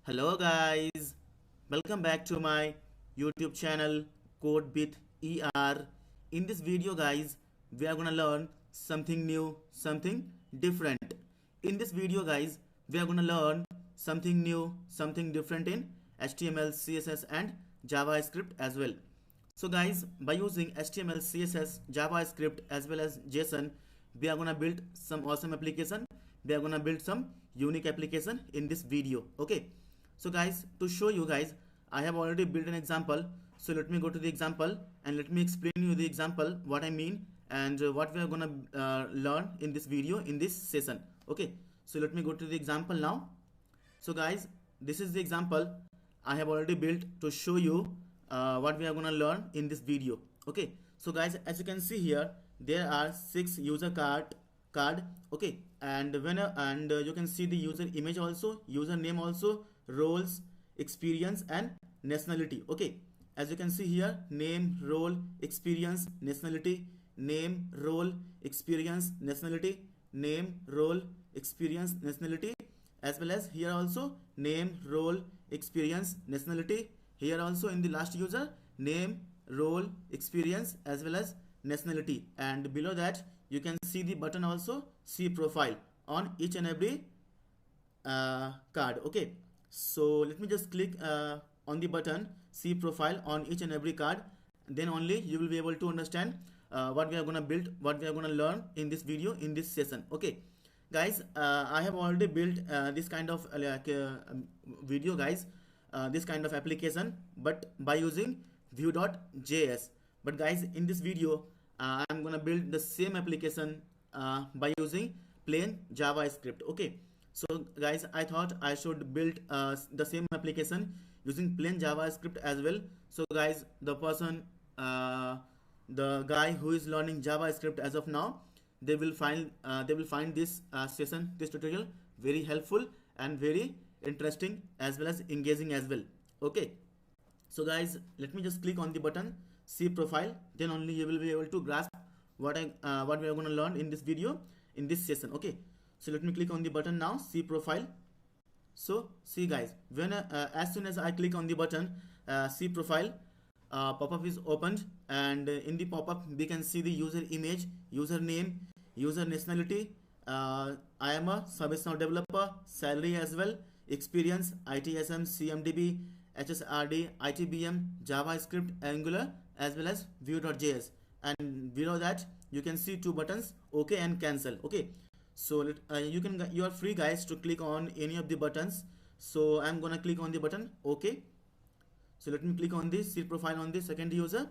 Hello guys, welcome back to my YouTube channel Code with ER. In this video guys, we are gonna learn something new, something different. In this video guys, we are gonna learn something new, something different in HTML, CSS and JavaScript as well. So guys, by using HTML, CSS, JavaScript as well as JSON, we are gonna build some awesome application. We are gonna build some unique application in this video. Okay. So guys, to show you guys, I have already built an example. So let me go to the example and let me explain you the example, what I mean and what we are gonna learn in this video, in this session. Okay. So let me go to the example now. So guys, this is the example I have already built to show you what we are gonna learn in this video. Okay. So guys, as you can see here, there are 6 user card. Okay. And you can see the user image also, username also, roles, experience and nationality. Okay, as you can see here, name, role, experience, nationality, name, role, experience, nationality, name, role, experience, nationality, as well as here also name, role, experience, nationality, here also in the last user, name, role, experience as well as nationality, and below that you can see the button also, see profile on each and every card. Okay, so let me just click on the button see profile on each and every card, then only you will be able to understand what we are gonna build, what we are gonna learn in this video, in this session. Okay guys, I have already built this kind of video guys, this kind of application, but by using vue.js. But guys, in this video I'm gonna build the same application by using plain JavaScript. Okay, so guys, I thought I should build the same application using plain JavaScript as well. So guys, the guy who is learning JavaScript as of now, they will find this session, this tutorial very helpful and very interesting as well as engaging as well. Okay, so guys, let me just click on the button see profile, then only you will be able to grasp what we are going to learn in this video, in this session. Okay, so let me click on the button now see profile. So see guys, when as soon as I click on the button see profile, pop-up is opened, and in the pop-up we can see the user image, username, user nationality, I am a ServiceNow developer, salary as well, experience, ITSM, CMDB, HSRD, ITBM, JavaScript, Angular as well as Vue.js, and below that you can see 2 buttons, OK and cancel. Okay, so you are free guys to click on any of the buttons. So I'm gonna click on the button OK. So let me click on this see profile on the second user.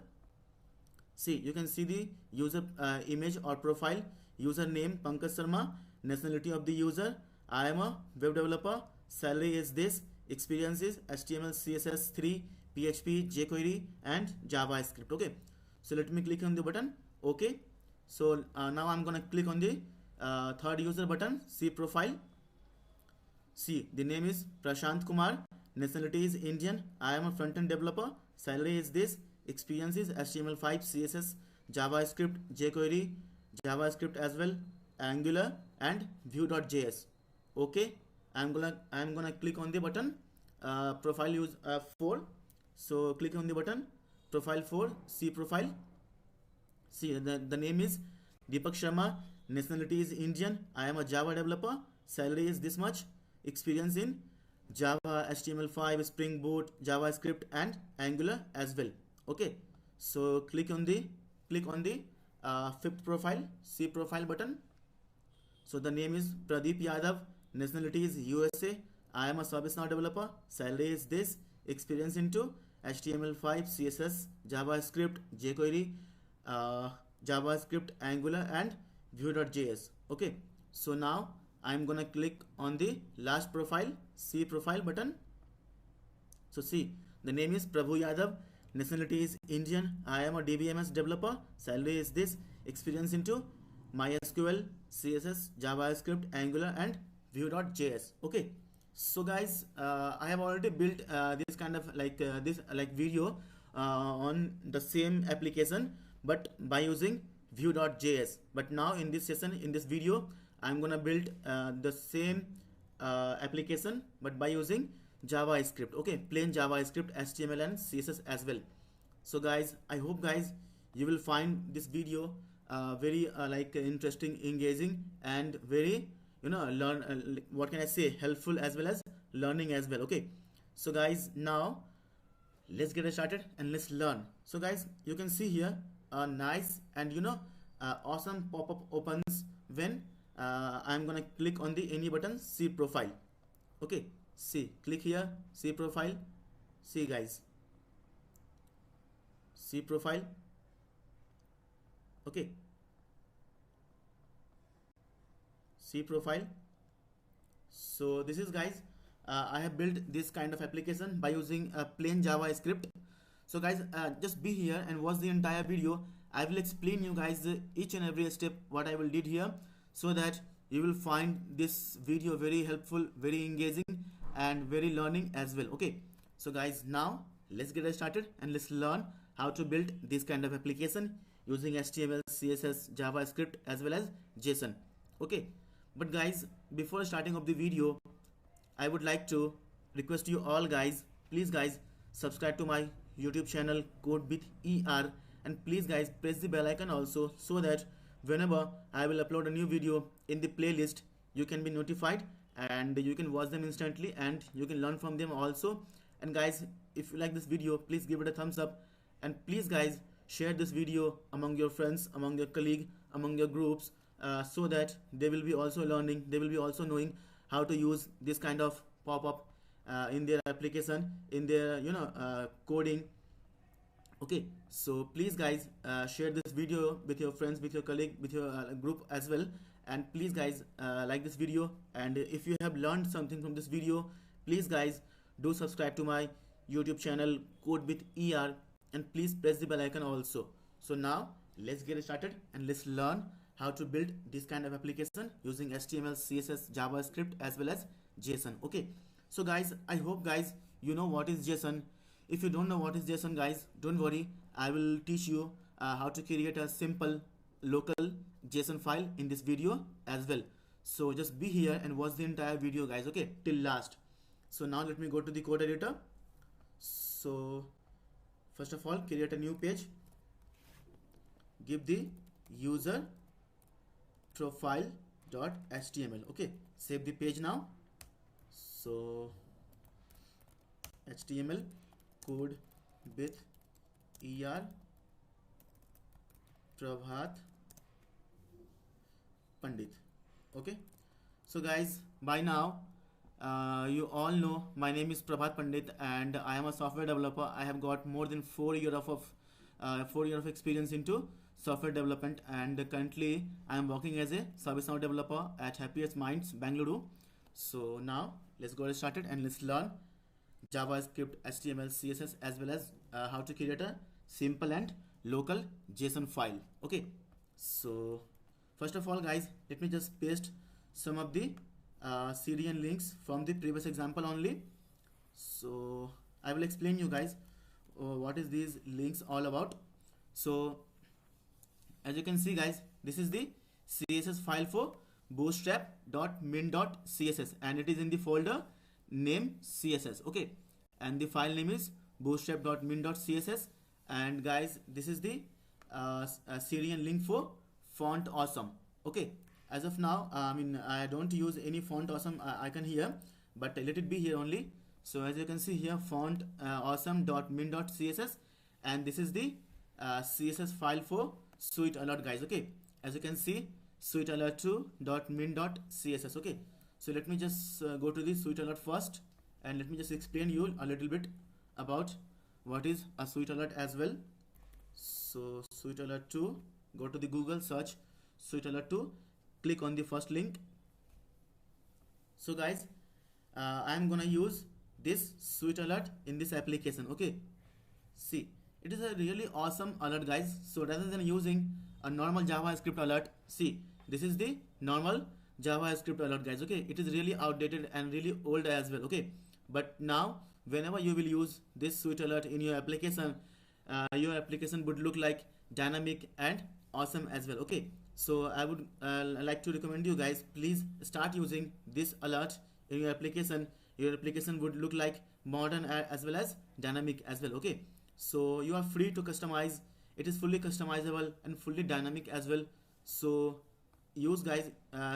See, you can see the user image or profile, username Pankaj Sharma, nationality of the user, I am a web developer, salary is this, experience is HTML, CSS 3, PHP, jQuery and JavaScript. Okay, so let me click on the button OK. So now I'm gonna click on the third user button see profile. See, the name is Prashant Kumar, nationality is Indian, I am a front-end developer, salary is this, experience is HTML5, CSS, JavaScript, jQuery, JavaScript as well, Angular and Vue.js. Okay, I'm gonna click on the button profile use 4. So click on the button profile 4 see profile. See, the name is Deepak Sharma, nationality is Indian, I am a Java developer, salary is this much, experience in Java, HTML5, Spring Boot, JavaScript and Angular as well. Okay, so click on the fifth profile see profile button. So the name is Pradeep Yadav, nationality is USA, I am a ServiceNow developer, salary is this, experience into HTML5, CSS, JavaScript, jQuery, JavaScript, Angular and Vue.js. Okay, so now I'm gonna click on the last profile see profile button. So see, the name is Prabhu Yadav, nationality is Indian, I am a DBMS developer, salary is this, experience into MySQL, CSS, JavaScript, Angular and Vue.js. Okay, so guys, I have already built this kind of video on the same application but by using Vue.js. But now in this session, in this video, I'm gonna build the same application but by using JavaScript. Okay, plain JavaScript, HTML and CSS as well. So guys, I hope guys you will find this video very like interesting, engaging, and very learn what can I say, helpful as well as learning as well. Okay, so guys, now let's get started and let's learn. So guys, you can see here a nice and awesome pop-up opens when I'm gonna click on the any button, see profile. Okay, see, click here, see profile. See guys, see profile. Okay, see profile. So this is guys, I have built this kind of application by using a plain JavaScript. So guys, just be here and watch the entire video. I will explain you guys each and every step what I will did here, so that you will find this video very helpful, very engaging, and very learning as well. Okay, so guys, now let's get started and let's learn how to build this kind of application using HTML, CSS, JavaScript as well as JSON. Okay, but guys, before starting of the video, I would like to request you all guys, please guys, subscribe to my YouTube channel Code with ER, and please guys press the bell icon also, so that whenever I will upload a new video in the playlist, you can be notified and you can watch them instantly and you can learn from them also. And guys, if you like this video, please give it a thumbs up, and please guys share this video among your friends, among your colleague, among your groups, so that they will be also learning, they will be also knowing how to use this kind of pop-up in their application, in their coding. Okay, so please guys share this video with your friends, with your colleague, with your group as well. And please guys like this video, and if you have learned something from this video, please guys do subscribe to my YouTube channel Code with ER, and please press the bell icon also. So now let's get started and let's learn how to build this kind of application using HTML, CSS, JavaScript as well as JSON. Okay, so guys, I hope guys you know what is JSON. If you don't know what is JSON guys, don't worry, I will teach you how to create a simple local JSON file in this video as well. So just be here and watch the entire video guys, okay, till last. So now let me go to the code editor. So first of all, create a new page, give the user profile.html. okay, save the page now. So HTML Code with ER Prabhat Pandit. Okay, so guys, by now you all know my name is Prabhat Pandit and I am a software developer. I have got more than 4 years of experience into software development, and currently I am working as a ServiceNow developer at Happiest Minds, Bangalore. So now let's go started and let's learn JavaScript, HTML, CSS as well as how to create a simple and local JSON file. Okay, so first of all guys, let me just paste some of the Syrian links from the previous example only. So I will explain you guys what is these links all about. So as you can see guys, this is the CSS file for bootstrap.min.css, and it is in the folder name CSS. Okay, and the file name is bootstrap.min.css. and guys, this is the Syrian link for font awesome. Okay, as of now I don't use any font awesome icon here, but let it be here only. So as you can see here, font awesome.min.css, and this is the CSS file for Sweet Alert guys. Okay, as you can see, sweetalert2.min.css. okay, so let me just go to the Sweet Alert first, and let me just explain you a little bit about what is a Sweet Alert as well. So Sweet Alert 2, go to the Google, search Sweet Alert 2, click on the first link. So guys, I am gonna use this Sweet Alert in this application. Okay, see, it is a really awesome alert guys. So rather than using a normal JavaScript alert, see, this is the normal JavaScript alert guys. Okay, it is really outdated and really old as well. Okay, but now whenever you will use this Sweet Alert in your application would look like dynamic and awesome as well. Okay, so I would like to recommend you guys, please start using this alert in your application your application would look like modern as well as dynamic as well. Okay, so you are free to customize. It is fully customizable and fully dynamic as well. So use guys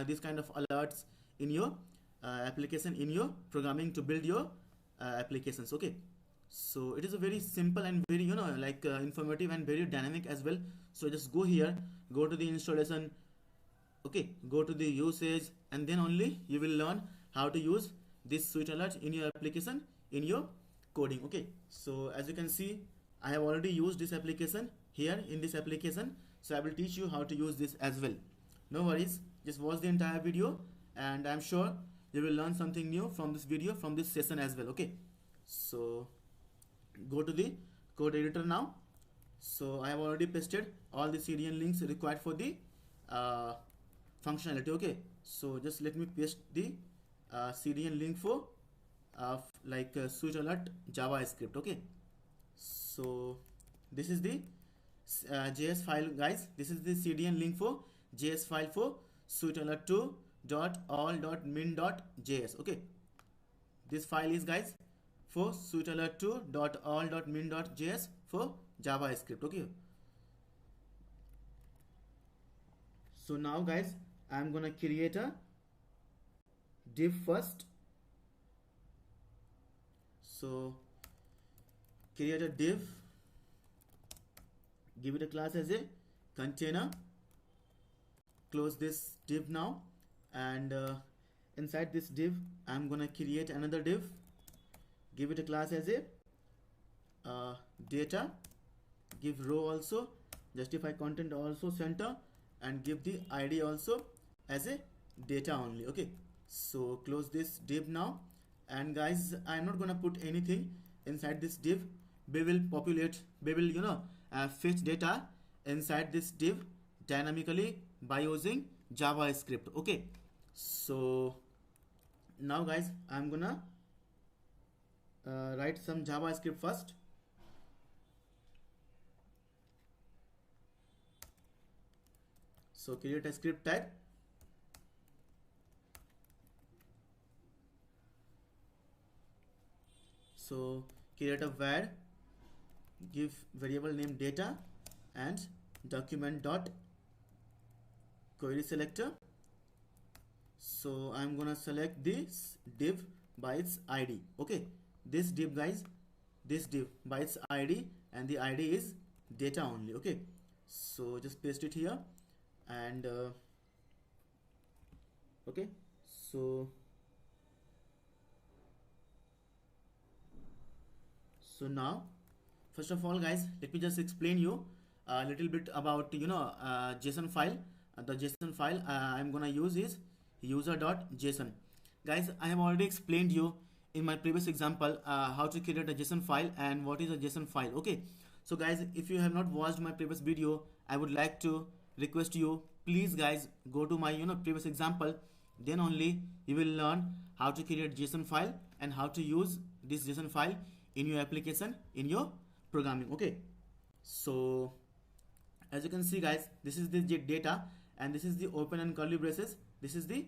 this kind of alerts in your application, in your programming, to build your applications. Okay, so it is a very simple and very like informative and very dynamic as well. So just go here, go to the installation, okay, go to the usage, and then only you will learn how to use this switch alert in your application, in your coding. Okay, so as you can see, I have already used this application here in this application, so I will teach you how to use this as well. No worries, just watch the entire video, and I'm sure you will learn something new from this video, from this session as well. Okay, so go to the code editor now. So I have already pasted all the CDN links required for the functionality. Okay, so just let me paste the CDN link for switch alert JavaScript. Okay, so this is the JS file guys. This is the CDN link for JS file for switch alert 2.all.min.js. okay, this file is guys for switch alert 2.all.min.js for JavaScript. Okay, so now guys, I'm gonna create a div first. So create a div, give it a class as a container, close this div now, and inside this div I'm gonna create another div, give it a class as a data, give row also, justify content also center, and give the ID also as a data only. Okay, so close this div now, and guys, I'm not gonna put anything inside this div. We will populate, we will fetch data inside this div dynamically by using JavaScript. Okay, so now guys, I'm gonna write some JavaScript first. So create a script tag. So create a var, give variable name data, and document dot query selector. So I'm gonna select this div by its ID. Okay, this div guys, this div by its ID, and the ID is data only. Okay, so just paste it here, and okay, so now first of all guys, let me just explain you a little bit about JSON file. The JSON file I'm gonna use is user.json. Guys, I have already explained you in my previous example how to create a JSON file and what is a JSON file. Okay, so guys, if you have not watched my previous video, I would like to request you, please guys, go to my previous example, then only you will learn how to create JSON file and how to use this JSON file in your application, in your programming. Okay, so as you can see guys, this is the data, and this is the open and curly braces, this is the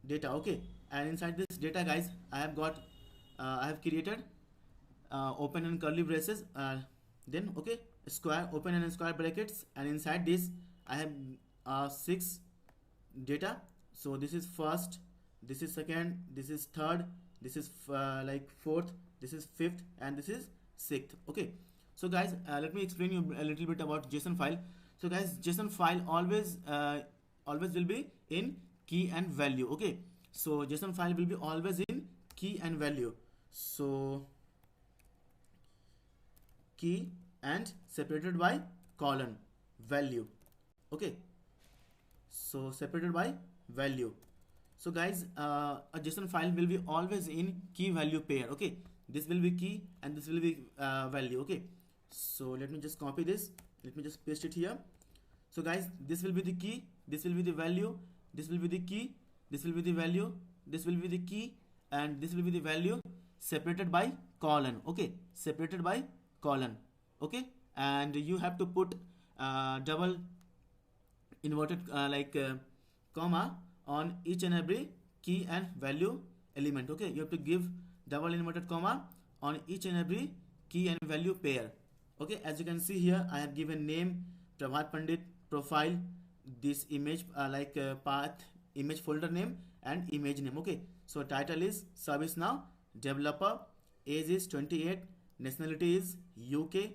data. Okay, and inside this data guys, I have created open and curly braces, then okay, square, open and square brackets, and inside this I have 6 data. So this is first, this is second, this is third, this is fourth, this is fifth, and this is sixth. Okay, so guys, let me explain you a little bit about JSON file. So guys, JSON file always will be in key and value. Okay, so JSON file will be always in key and value. So key and separated by colon, value. Okay, so separated by value. So guys, a JSON file will be always in key value pair. Okay, this will be key and this will be value. Okay, so let me just copy this, let me just paste it here. So guys, this will be the key, this will be the value, this will be the key, this will be the value, this will be the key, and this will be the value, separated by colon. Okay, separated by colon. Okay, and you have to put double inverted comma on each and every key and value element. Okay, you have to give double inverted comma on each and every key and value pair. Okay, as you can see here, I have given name Prabhat Pandit, profile, this image path, image folder name and image name. Okay, so title is ServiceNow developer, age is 28, nationality is UK,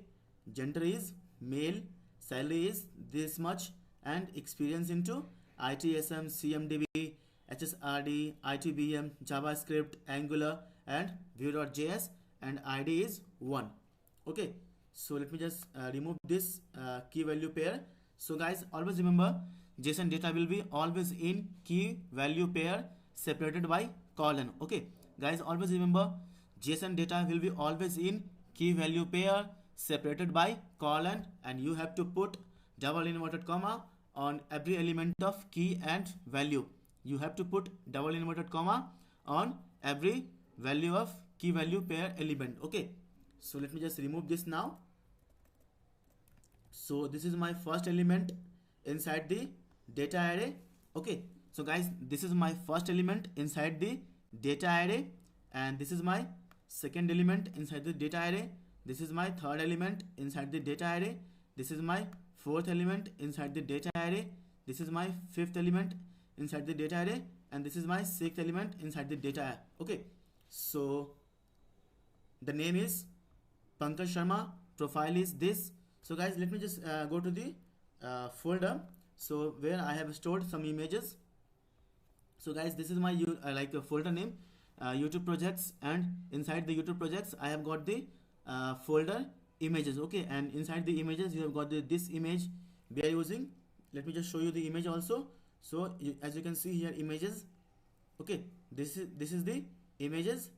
gender is male, salary is this much, and experience into ITSM, CMDB, HSRD, ITBM, JavaScript, Angular and Vue.js, and ID is 1. Okay, so let me just remove this key value pair. So guys, always remember JSON data will be always in key value pair separated by colon. Okay guys, always remember JSON data will be always in key value pair separated by colon, and you have to put double inverted comma on every element of key and value. You have to put double inverted comma on every value of key value pair element. Okay, so let me just remove this now. So this is my first element inside the data array. Okay, so guys, this is my first element inside the data array, and this is my second element inside the data array. This is my third element inside the data array. This is my fourth element inside the data array. This is my fifth element inside the data array, and this is my sixth element inside the data array. Okay, so the name is Pankaj Sharma, profile is this. So guys, let me just go to the folder, so where I have stored some images. So guys, this is my folder name, YouTube projects, and inside the YouTube projects I have got the folder images. Okay, and inside the images you have got this image we are using. Let me just show you the image also. So as you can see here, images. Okay, this is the images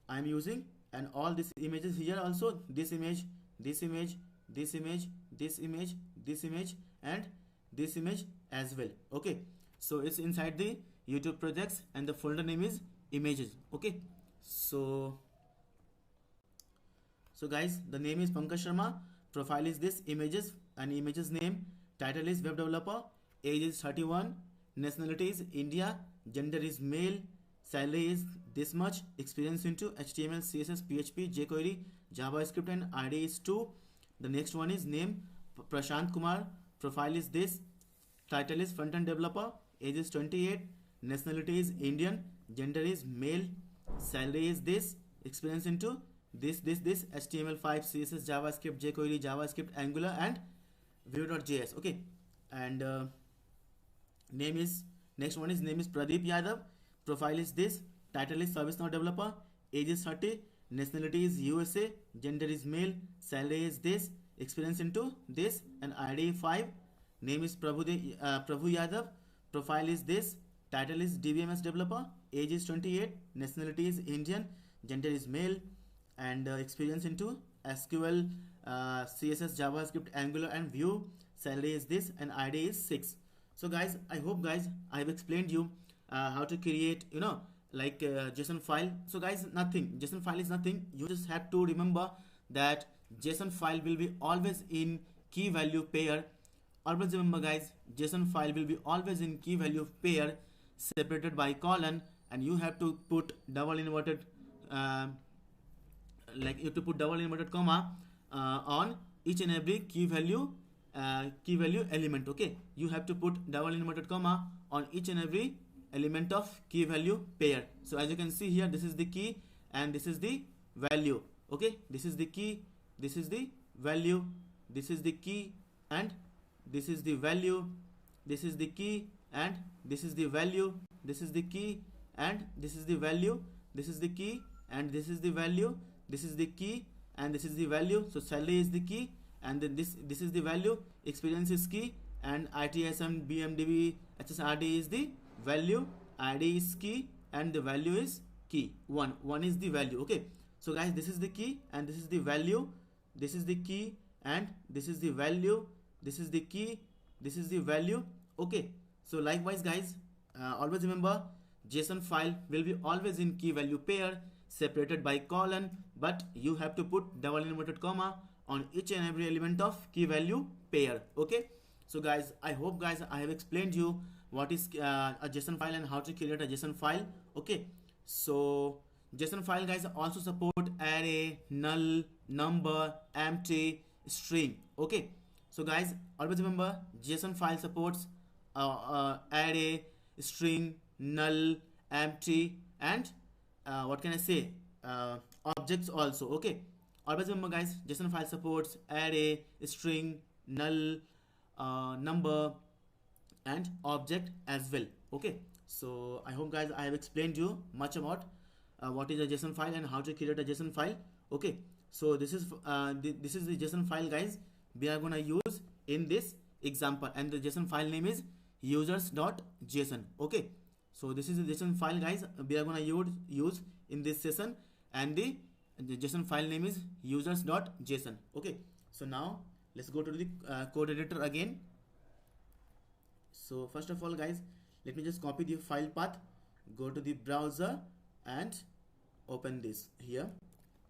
I am using, and all these images here also, this image, this image, this image, this image, this image, and this image as well. Okay, so it's inside the YouTube projects, and the folder name is images. Okay, so guys, the name is Pankaj Sharma, profile is this, images, and images name, title is web developer, age is 31, nationality is India, gender is male, salary is this much, experience into HTML, CSS, PHP, jQuery, JavaScript, and ID is 2. The next one is name Prashant Kumar, profile is this, title is front-end developer, age is 28, nationality is Indian, gender is male, salary is this, experience into this HTML5, CSS, JavaScript, jQuery, JavaScript, Angular, and Vue.js. Okay, and next one is name is Pradeep Yadav, profile is this, title is ServiceNow developer, age is 30, nationality is USA, gender is male, salary is this, experience into this, and ID 5. Name is Prabhu Yadav, profile is this, title is DBMS developer, age is 28, nationality is Indian, gender is male, and experience into SQL, CSS, JavaScript, Angular, and Vue, salary is this, and ID is 6. So guys, I hope guys I have explained you how to create JSON file. So guys, nothing, JSON file is nothing. You just have to remember that JSON file will be always in key value pair. Always remember guys, JSON file will be always in key value pair separated by colon, and you have to put double inverted comma on each and every key value element. Okay, you have to put double inverted comma on each and every element of key value pair. So as you can see here, this is the key and this is the value. Okay, this is the key, this is the value, this is the key, and this is the value, this is the key, and this is the value, this is the key, and this is the value, this is the key, and this is the value, this is the key, and this is the value. So salary is the key, and then this is the value, experience is key, and ITSM, BMDB, HSRD is the value, ID is key, and the value is key. One is the value. Okay, so guys, this is the key and this is the value, this is the key and this is the value, this is the key, this is the value. Okay, so likewise guys, always remember JSON file will be always in key value pair separated by colon, but you have to put double inverted comma on each and every element of key value pair. Okay, so guys, I hope guys I have explained you what is a JSON file and how to create a JSON file. Okay, So JSON file guys also support array, null, number, empty, string. Okay, so guys always remember JSON file supports array, string, null, empty, and what can I say, objects also. Okay, always remember guys JSON file supports array, string, null, number, and object as well. Okay, so I hope guys I have explained you much about what is a JSON file and how to create a JSON file. Okay, so this is this is the JSON file guys we are gonna use in this example, and the JSON file name is users.json. Okay, so this is the JSON file guys we are gonna use in this session, and the JSON file name is users.json. Okay, so now let's go to the code editor again. So first of all guys, let me just copy the file path, go to the browser and open this here.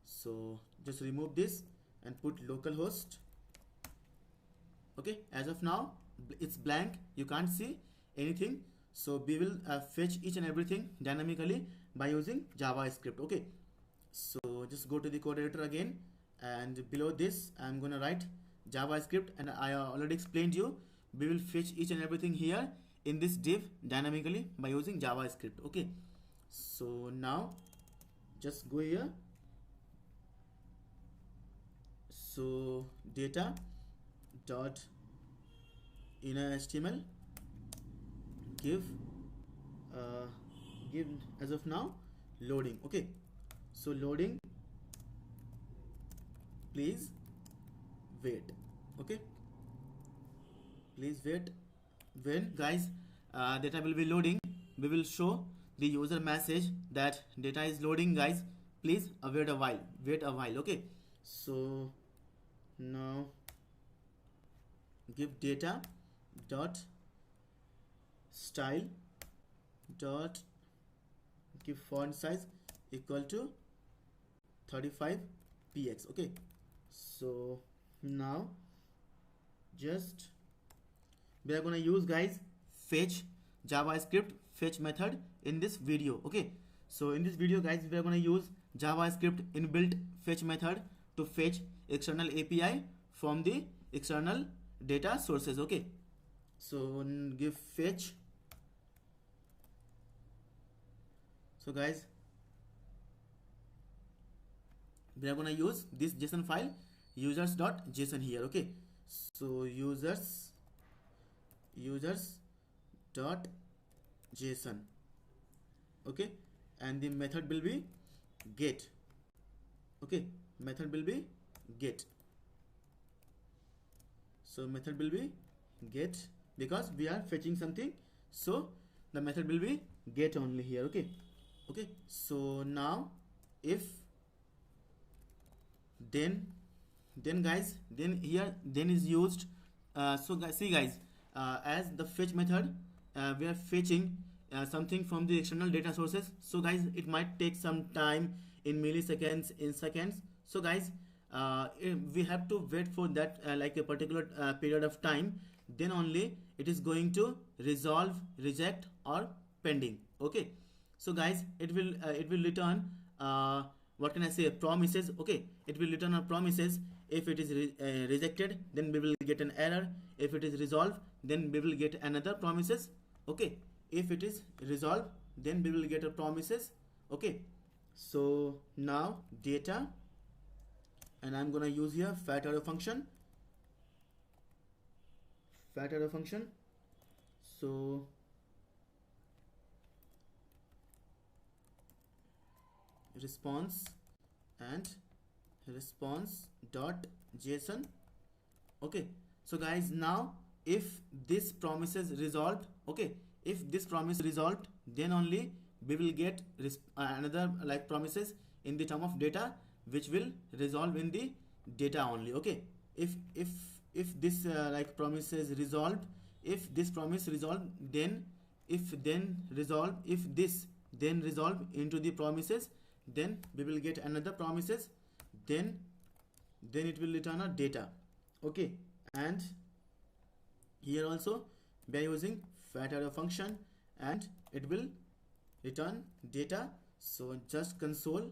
So just remove this and put localhost. Okay, as of now it's blank, you can't see anything, so we will fetch each and everything dynamically by using JavaScript. Okay, so just go to the code editor again, and below this I'm gonna write JavaScript, and I already explained you we will fetch each and everything here in this div dynamically by using JavaScript. Okay, so now just go here. So data dot inner HTML give as of now loading. Okay, so loading, please wait. Okay, please wait. When guys data will be loading, we will show the user message that data is loading guys, please wait a while. Okay, so now give data dot style dot give font size equal to 35 px. Okay, so now just we are gonna use guys fetch JavaScript fetch method in this video. Okay, so in this video guys we are gonna use JavaScript inbuilt fetch method to fetch external API from the external data sources. Okay, so give fetch. So guys we are gonna use this JSON file users.json here. Okay, so users.json. okay, and the method will be get. Okay, method will be get. So method will be get because we are fetching something, so the method will be get only here. Okay, okay, so now if then guys then here then is used. So guys, see guys, as the fetch method we are fetching something from the external data sources, so guys it might take some time in milliseconds, in seconds. So guys we have to wait for that like a particular period of time, then only it is going to resolve, reject or pending. Okay, so guys it will return what can I say, promises. Okay, it will return a promises. If it is rejected, then we will get an error. If it is resolved, then we will get another promises. Okay, if it is resolved, then we will get a promises. Okay, so now data, and I'm gonna use here fat arrow function. So response and response dot json. Okay, so guys now if this promise is resolved, okay, if this promise resolved, then only we will get another like promises in the term of data, which will resolve in the data only. Okay, if this like promise is resolved, if this promise resolved, then if this then resolve into the promises, then we will get another promises, then it will return a data. Okay, and here also we are using fat arrow function, and it will return data. So just console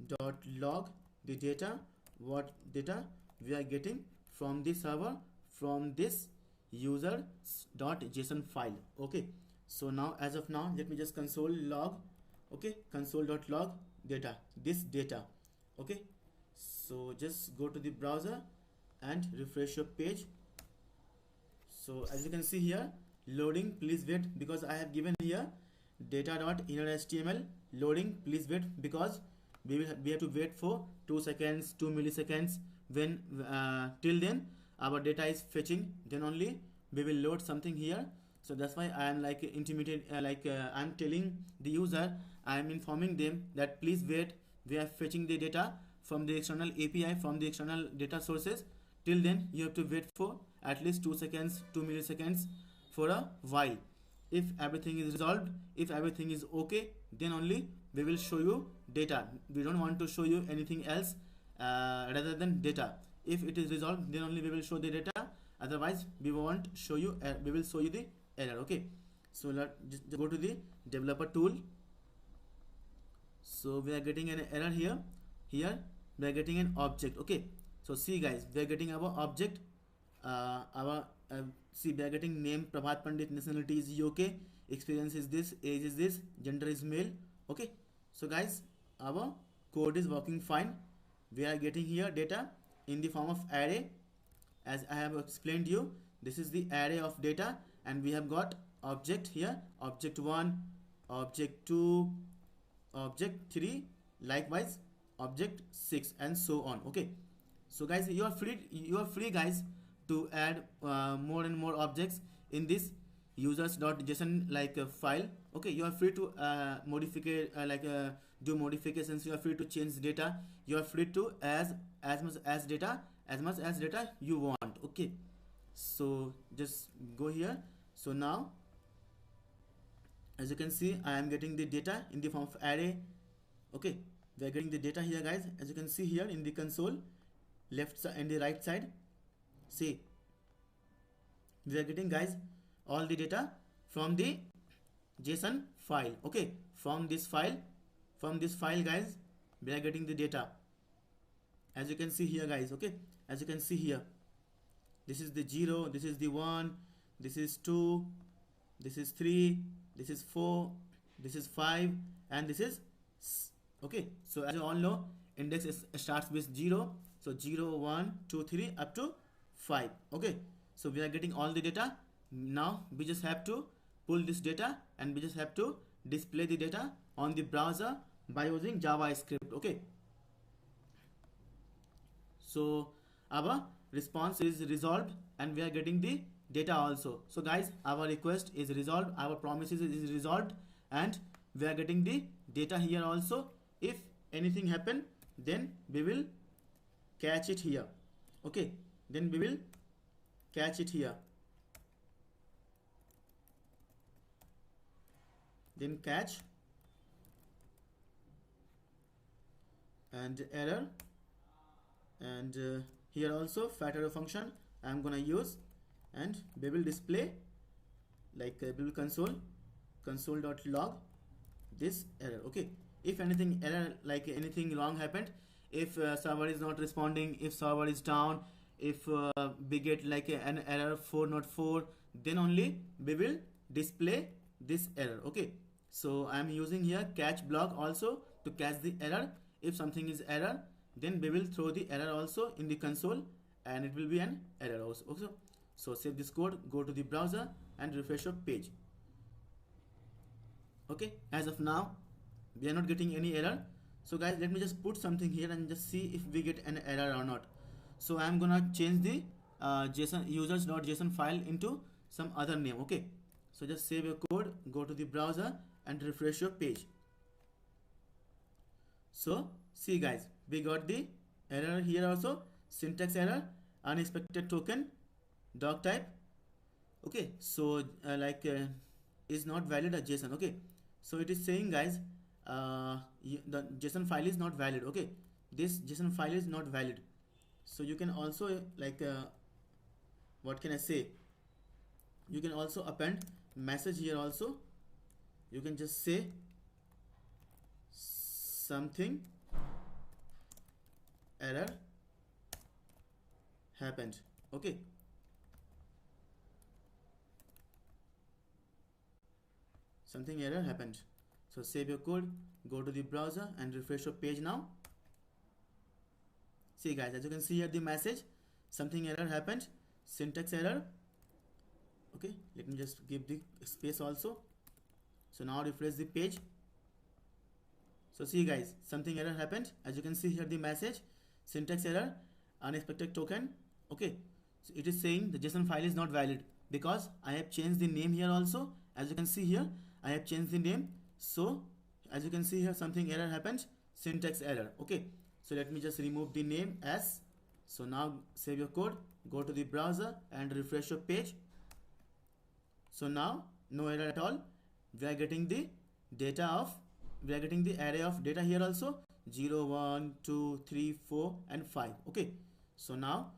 dot log the data, what data we are getting from the server from this user dot json file. Okay, so now as of now let me just console log. Okay, console dot log data, this data. Okay, so just go to the browser and refresh your page. So as you can see here, loading, please wait, because I have given here data.inner.html loading, please wait, because we have to wait for 2 seconds, 2 milliseconds. When till then our data is fetching, then only we will load something here. So that's why I am like intermediate, I'm telling the user, I am informing them that please wait, we are fetching the data from the external API, from the external data sources. Till then you have to wait for at least 2 seconds, 2 milliseconds for a while. If everything is resolved, if everything is okay, then only we will show you data. We don't want to show you anything else rather than data. If it is resolved, then only we will show the data. Otherwise we won't show you, we will show you the error. Okay, so let's just go to the developer tool. So we are getting an error here. Here we are getting an object. Okay, so see guys, we are getting our object, see we are getting name Prabhat Pandit, nationality is UK, experience is this, age is this, gender is male. Okay, so guys, our code is working fine. We are getting here data in the form of array. As I have explained you, this is the array of data, and we have got object here, object 1, object 2, object 3, likewise object 6, and so on. Okay, so guys, you are free guys to add more and more objects in this users.json file. Okay, you are free to do modifications, you are free to change data, you are free to as much as data you want. Okay, so just go here. So now as you can see, I am getting the data in the form of array. Okay, we are getting the data here guys, as you can see here in the console left side and the right side. See, we are getting guys all the data from the JSON file. Okay, from this file guys, we are getting the data, as you can see here guys. Okay, as you can see here, this is the 0, this is the 1, this is 2, this is 3, this is 4, this is 5, and this is okay. So as you all know, index starts with 0, so 0 1 2 3 up to 5. Okay, so we are getting all the data. Now we just have to pull this data, and we just have to display the data on the browser by using JavaScript. Okay, so our response is resolved, and we are getting the data also. So guys, our request is resolved, our promises is resolved, and we are getting the data here also. If anything happen, then we will catch it here. Okay, then we will catch it here, then catch and error, and here also fat arrow function I am gonna use, and we will display we will console.log this error. Okay, if anything error, like anything wrong happened, if server is not responding, if server is down, if we get like an error 404, then only we will display this error. Okay, so I am using here catch block also to catch the error. If something is error, then we will throw the error also in the console, and it will be an error also. Okay, so save this code, go to the browser and refresh your page. Okay, as of now we are not getting any error. So guys, let me just put something here and just see if we get an error or not. So I am gonna change the JSON users.json file into some other name. Okay, so just save your code, go to the browser and refresh your page. So see guys, we got the error here also, syntax error, unexpected token, doc type. Okay, so is not valid as JSON. Okay, so it is saying guys, the JSON file is not valid. Okay, this JSON file is not valid. So you can also what can I say, you can also append message here also. You can just say something error happened. Okay, something error happened. So save your code, go to the browser and refresh your page now. See guys, as you can see here the message, something error happened, syntax error. Okay, let me just give the space also. So now refresh the page. So see guys, something error happened. As you can see here the message, syntax error, unexpected token. Okay, so it is saying the JSON file is not valid because I have changed the name here also. As you can see here, I have changed the name. So as you can see here, something error happened, syntax error. Okay, so let me just remove the name as. So now save your code, go to the browser and refresh your page. So now no error at all. We are getting the data of, we are getting the array of data here also, 0 1 2 3 4 and 5. Okay, so now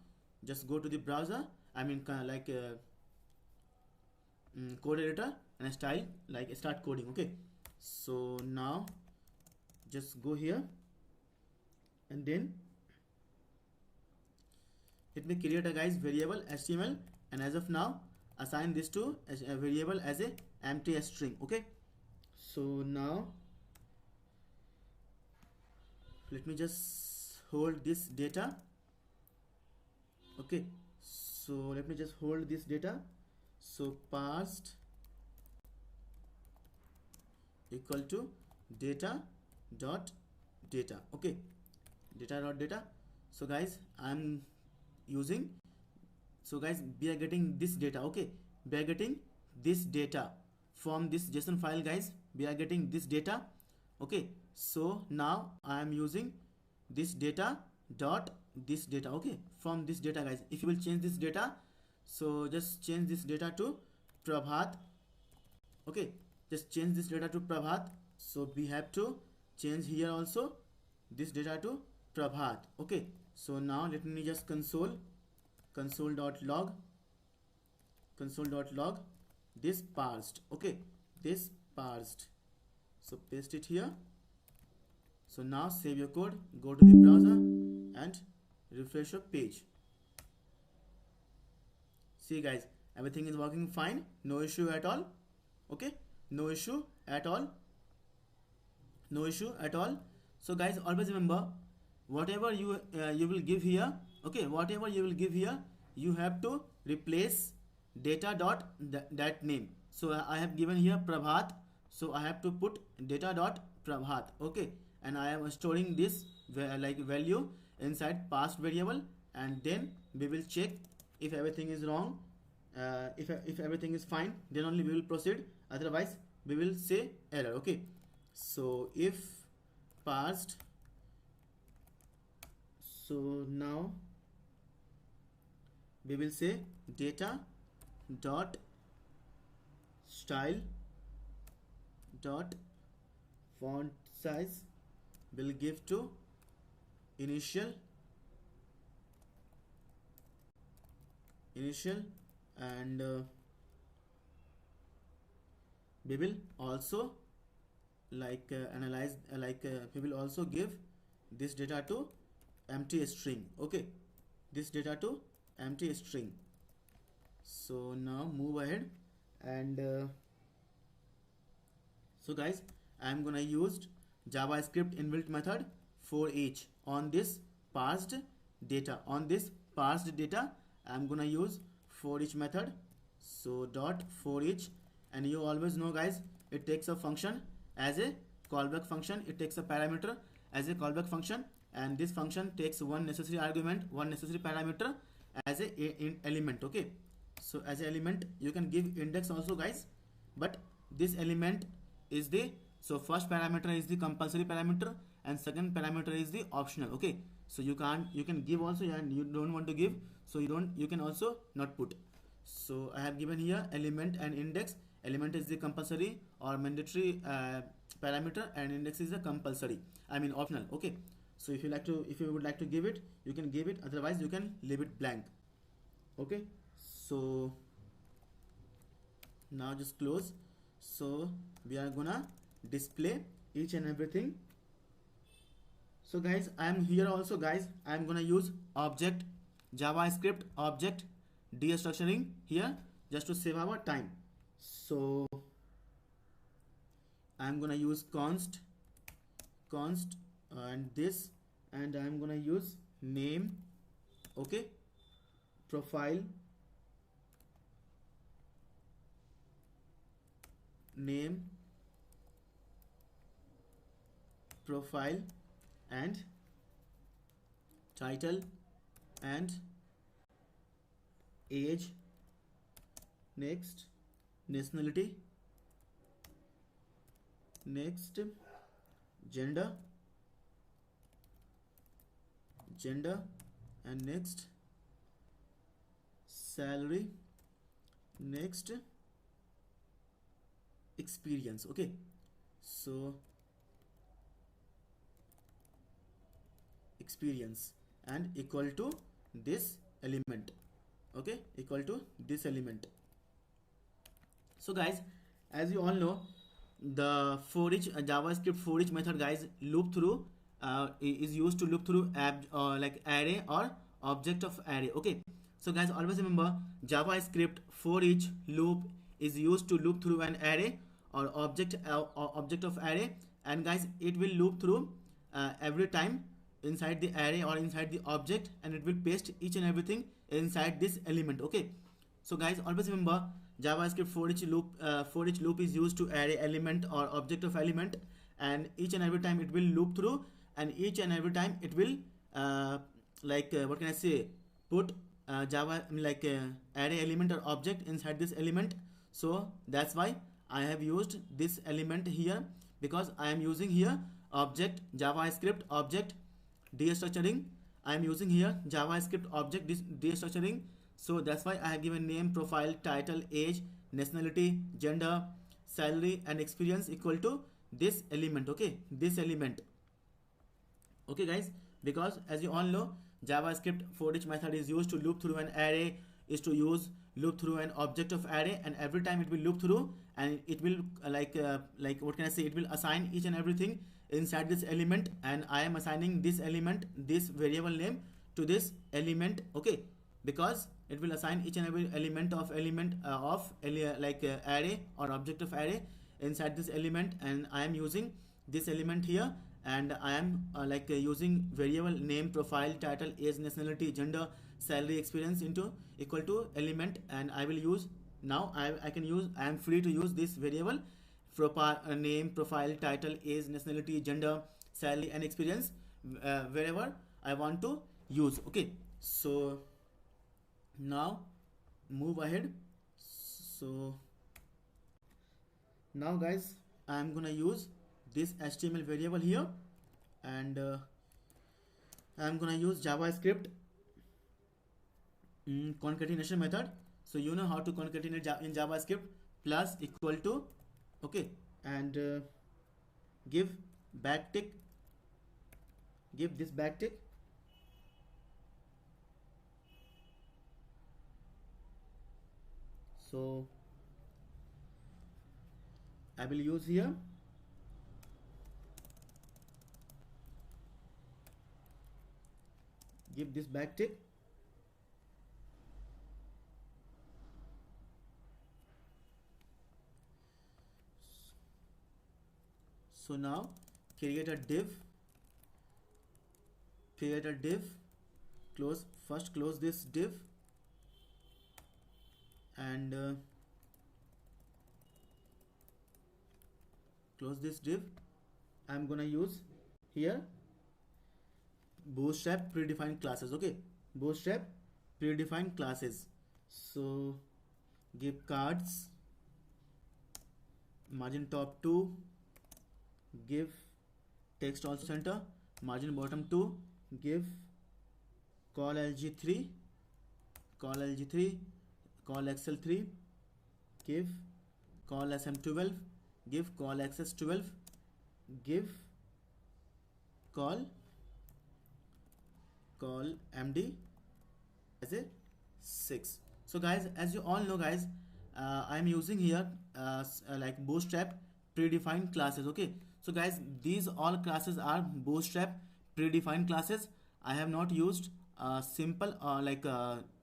just go to the browser, I mean like code editor and style like start coding. Okay, so now just go here and then let me create a guys variable HTML, and as of now assign this to a variable as a empty string. Okay, so now let me just hold this data. Okay, so let me just hold this data. So parsed equal to data dot data. Okay, data dot data. So guys, I'm using, so guys, we are getting this data. Okay, we are getting this data from this JSON file guys, we are getting this data. Okay, so now I am using this data dot this data. Okay, from this data guys, if you will change this data, so just change this data to Prabhat. Okay, just change this data to Prabhat. So we have to change here also this data to Prabhat. Okay, so now let me just console.log this parsed. Okay, this parsed. So paste it here. So now save your code, go to the browser and refresh your page. See guys, everything is working fine, no issue at all. Okay, no issue at all, no issue at all. So guys, always remember, whatever you will give here, okay, whatever you will give here, you have to replace data dot that name. So I have given here Prabhat, so I have to put data dot Prabhat. Okay, and I am storing this like value inside past variable, and then we will check if everything is wrong. If everything is fine, then only we will proceed, otherwise we will say error. Okay, so if parsed, so now we will say data dot style dot font size will give to initial and we will also like analyze we will also give this data to empty string. Okay, this data to empty string. So now move ahead and so guys, I am gonna use JavaScript inbuilt method for each on this parsed data. On this parsed data, I am gonna use for each method. So dot for each, and you always know guys, it takes a function as a callback function. It takes a parameter as a callback function, and this function takes one necessary argument, one necessary parameter as a element. Okay, so as an element you can give index also guys, but this element is the, so first parameter is the compulsory parameter and second parameter is the optional. Okay, so you can give also, and you don't want to give, so you can also not put. So I have given here element and index. Element is the compulsory or mandatory parameter, and index is the compulsory, I mean optional. Okay, so if you would like to give it, you can give it, otherwise you can leave it blank. Okay, so now just close. So we are gonna display each and everything So guys, I am here also guys, I am gonna use object JavaScript object destructuring here just to save our time. So I am gonna use const and this, and I am gonna use name, okay, profile, name, profile, and title, and age, next, nationality, next, gender, and next, salary, next, experience. Okay, so experience and equal to this element, okay, equal to this element. So guys, as you all know, the for each JavaScript for each method guys loop through is used to loop through like array or object of array. Okay, so guys, always remember JavaScript for each loop is used to loop through an array or object of array, and guys it will loop through every time inside the array or inside the object, and it will paste each and everything inside this element. Okay, so guys, always remember JavaScript for each loop is used to array element or object of element, and each and every time it will loop through, and each and every time it will what can I say, put array element or object inside this element. So that's why I have used this element here, because I am using here object JavaScript object destructuring. I am using here JavaScript object destructuring. So that's why I have given name, profile, title, age, nationality, gender, salary, and experience equal to this element. Okay, this element. Okay guys, because as you all know, JavaScript for each method is used to loop through an array, is to use loop through an object of array, and every time it will loop through, and it will what can I say, it will assign each and everything inside this element, and I am assigning this element this variable name to this element. Okay, because it will assign each and every element of array or object of array inside this element, and I am using this element here, and I am using variable name, profile, title, age, nationality, gender, salary, experience into equal to element, and I will use now I am free to use this variable name, profile, title, age, nationality, gender, salary, and experience wherever I want to use. Okay, so now move ahead. So now guys, I am gonna use this HTML variable here, and I am gonna use JavaScript concatenation method. So you know how to concatenate in JavaScript, plus equal to, okay, and give backtick, give this backtick, so I will use here give this backtick. So now create a div, close this div, and close this div. I'm gonna use here Bootstrap predefined classes. Okay, Bootstrap predefined classes. So give cards, margin top 2, give text also center, margin bottom 2, give call lg3, call xl3, give call sm12, give call xs12, give call md as a 6. So guys, as you all know guys, I am using here Bootstrap predefined classes. Okay, so guys, these all classes are Bootstrap predefined classes. I have not used simple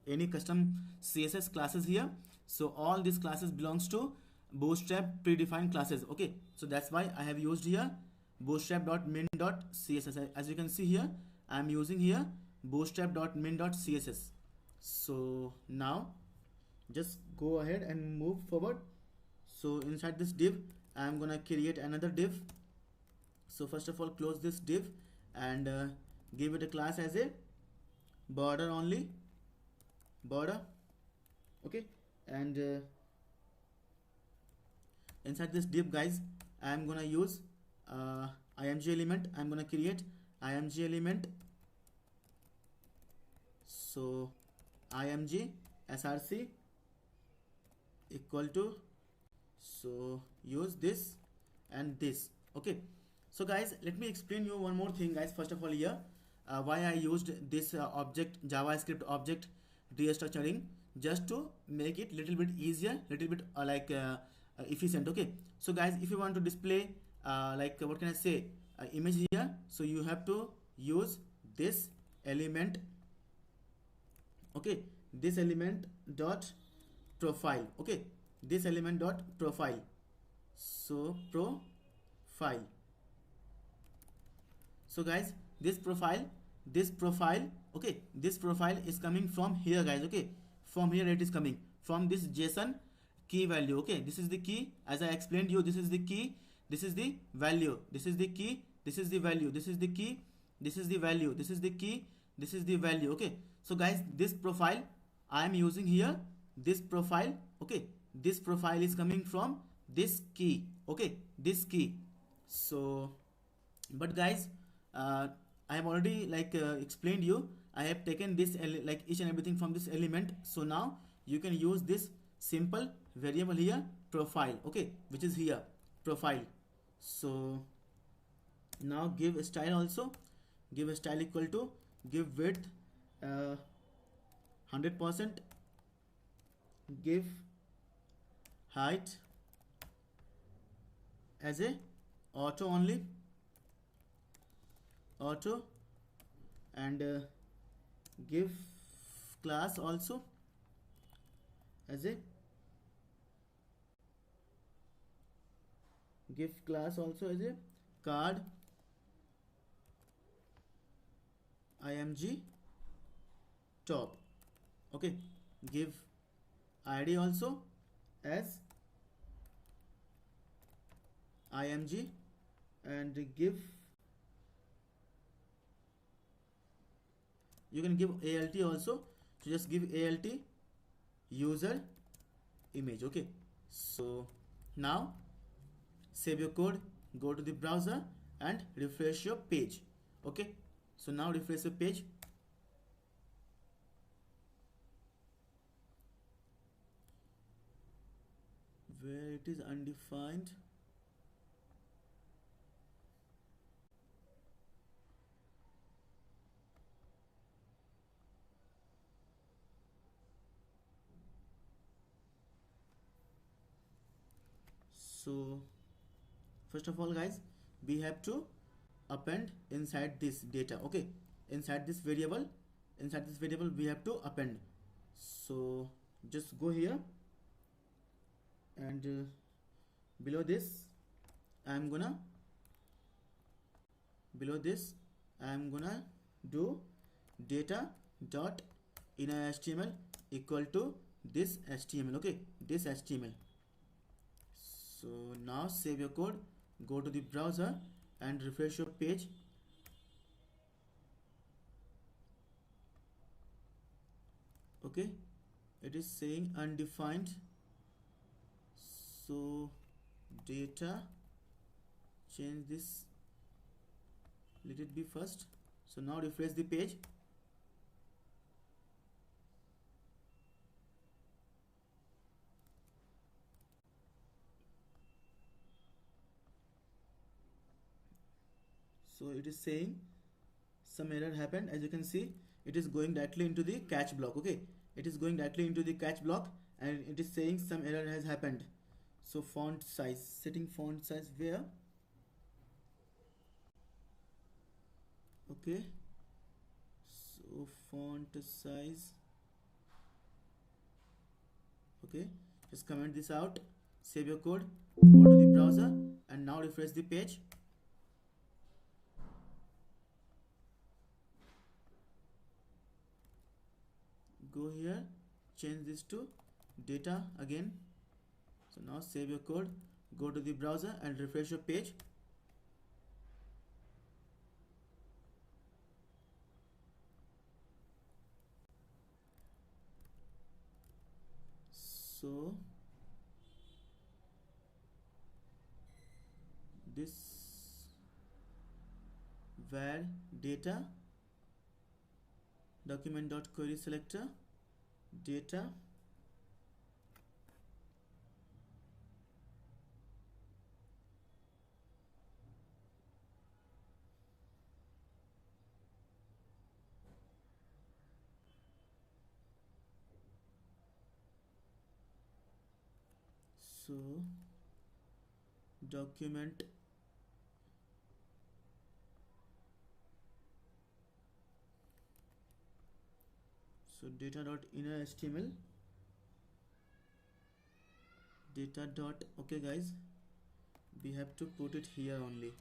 any custom CSS classes here. So all these classes belongs to bootstrap predefined classes. Okay, so that's why I have used here bootstrap.min.css. As you can see here, I am using here bootstrap.min.css. So now just go ahead and move forward. So inside this div, I am gonna create another div. So first of all, close this div and give it a class as a border only, border. Okay, and inside this div, guys, I am gonna use img element. I'm gonna create img element. So img src equal to, so use this and this. Okay, so guys, let me explain you one more thing, guys. First of all, here why I used this object, JavaScript object destructuring, just to make it little bit easier, little bit efficient. Okay, so guys, if you want to display what can I say, image here, so you have to use this element. Okay, this element dot profile. Okay, this element dot profile. So profile. So guys, this profile, okay, this profile is coming from here, guys. Okay, from here it is coming from this JSON key value. Okay, this is the key. As I explained you, this is the key, this is the value, this is the key, this is the value, this is the key, this is the value, this is the key, this is the value. Okay, so guys, this profile I am using here, this profile. Okay, this profile is coming from this key. Okay, this key. So but guys, I have already explained you, I have taken this each and everything from this element. So now you can use this simple variable here, profile. Okay, which is here, profile. So now give a style also, give a style equal to, give width 100%, give height as a auto only, auto, and give class also as a, give class also as a card img top. Okay, give id also as img, and give, you can give alt also, so just give alt user image. Okay, so now save your code, go to the browser and refresh your page. Okay, so now refresh your page. Where it is undefined, so first of all, guys, we have to append inside this data. Okay, inside this variable, we have to append. So just go here and below this I'm gonna do data dot inner HTML equal to this HTML. Okay, this HTML. So now save your code, go to the browser and refresh your page. Okay, it is saying undefined, so data, change this, let it be first. So now refresh the page. So it is saying some error happened. As you can see, it is going directly into the catch block. Okay, it is going directly into the catch block and it is saying some error has happened. So font size, setting font size where, Okay, so font size. Okay, just comment this out, save your code, go to the browser, and now refresh the page. Go here, change this to data again. So now save your code, go to the browser and refresh your page. So this var data document.query selector data so document data.inner.html data dot. Okay guys, we have to put it here only,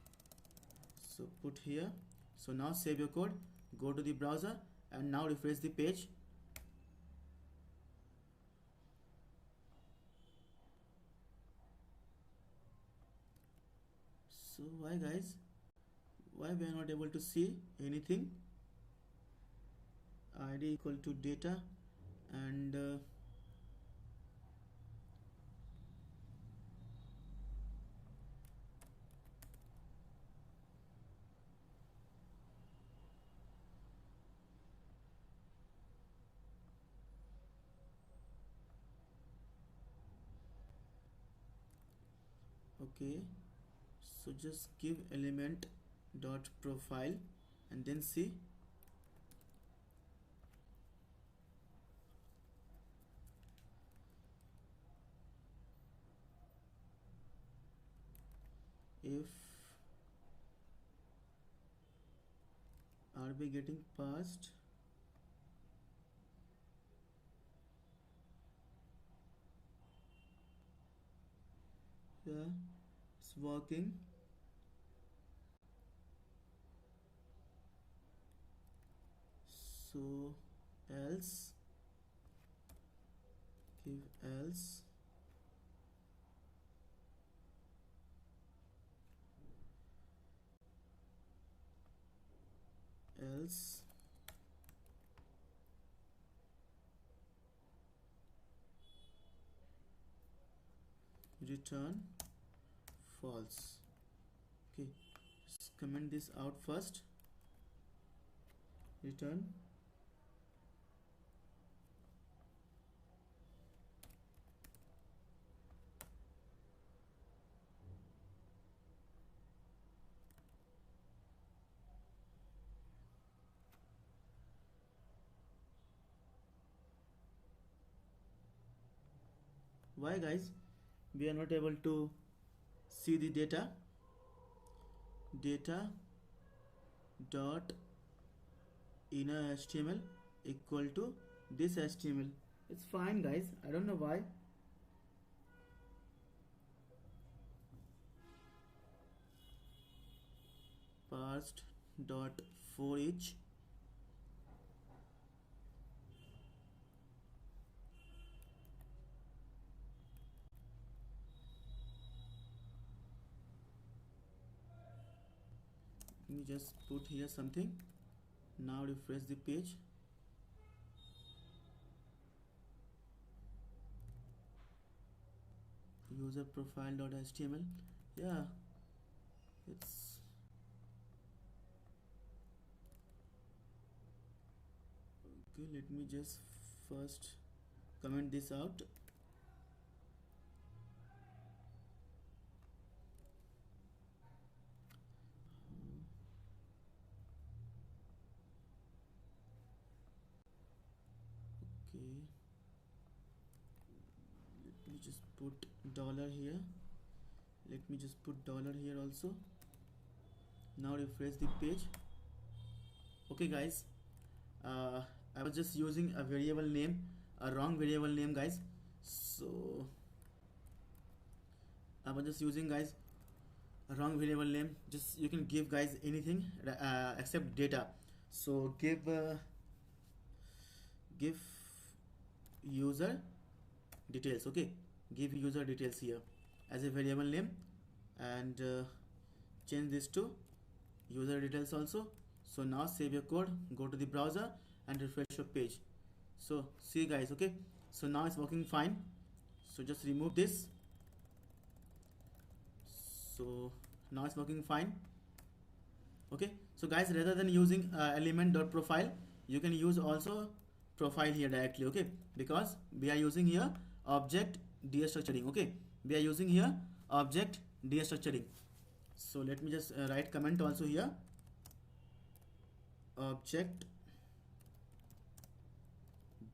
so put here. So now save your code, go to the browser, and now refresh the page. So why guys, why we are not able to see anything? id equal to data and okay, so just give element dot profile and then see. If are we getting passed? Yeah, it's working. So else, give else, else return false. Okay, just comment this out first. Return why guys we are not able to see the data dot inner html equal to this html. It's fine guys, I don't know why. Parsed dot for each let me just put here something. Now refresh the page. User profile.html. Yeah, it's okay. Let me just first comment this out. Okay, let me just put dollar here. Let me just put dollar here also. Now refresh the page. Okay guys, I was just using a variable name, a wrong variable name guys. So I was just using guys a wrong variable name. Just you can give guys anything except data. So give user details. Okay, give user details here as a variable name, and change this to user details also. So now save your code, go to the browser and refresh your page. So see guys, okay, so now it's working fine. So just remove this. So now it's working fine. Okay, so guys, rather than using element.profile, you can use also profile here directly. Okay, because we are using here object destructuring. Okay, we are using here object destructuring. So let me just write comment also here, object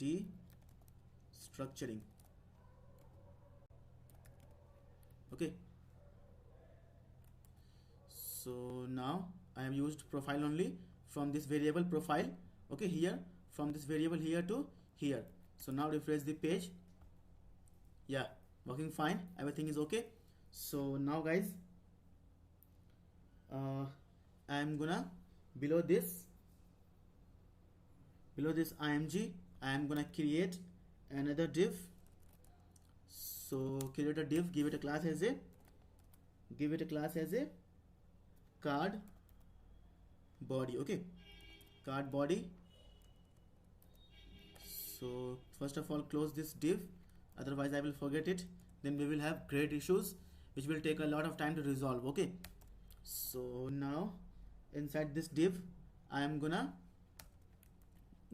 destructuring. Okay, so now I have used profile only from this variable profile. Okay, here from this variable here to here. So now refresh the page. Yeah, working fine, everything is okay. So now guys, I'm gonna below this img, I'm gonna create another div. So create a div, give it a class as a card body. Okay, card body. So first of all close this div, otherwise I will forget it, then we will have great issues which will take a lot of time to resolve. Okay, so now inside this div I'm gonna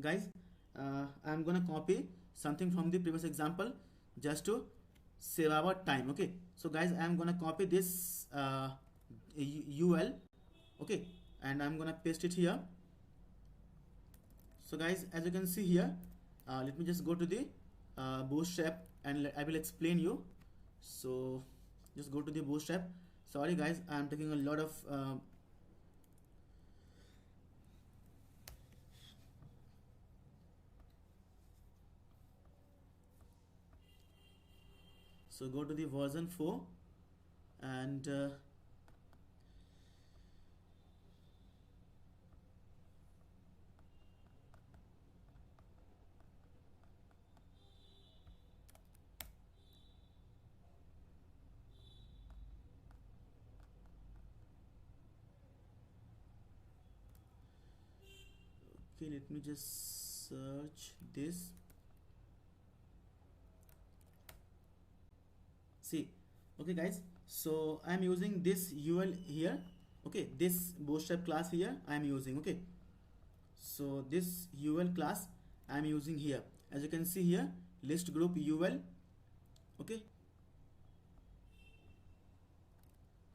guys I'm gonna copy something from the previous example just to save our time. Okay, so guys, I'm gonna copy this ul. Okay, and I'm gonna paste it here. So guys, as you can see here, let me just go to the bootstrap and I will explain you. So just go to the bootstrap. Sorry guys, I'm taking a lot of so go to the version 4 and okay, let me just search this. See, okay guys, so I'm using this ul here. Okay, this bootstrap class here I'm using. Okay, so this ul class I'm using here, as you can see here, list group ul. Okay,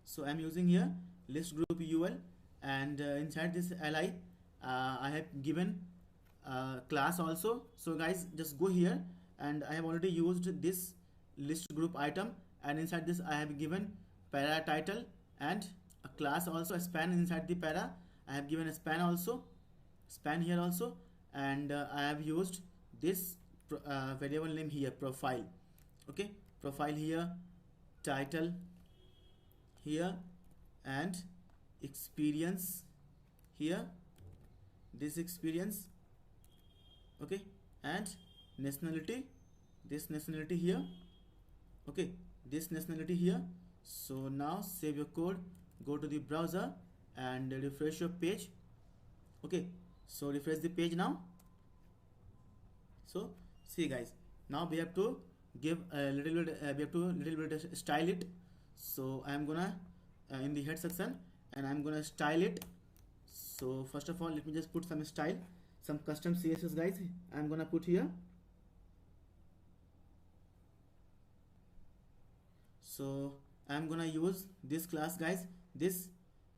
so I'm using here list group ul, and inside this li I have given class also. So guys, just go here, and I have already used this list group item, and inside this I have given para title and a class also, a span inside the para. I have given a span also, span here also, and I have used this variable name here, profile. Okay, profile here, title here, and experience here, this experience. Okay, and nationality, this nationality here. Okay, this nationality here. So now save your code, go to the browser and refresh your page. Okay, so refresh the page now. So see guys, now we have to give a little bit style it. So I'm gonna in the head section, and I'm gonna style it. So first of all, let me just put some style, some custom CSS guys I'm gonna put here. So I'm gonna use this class guys, this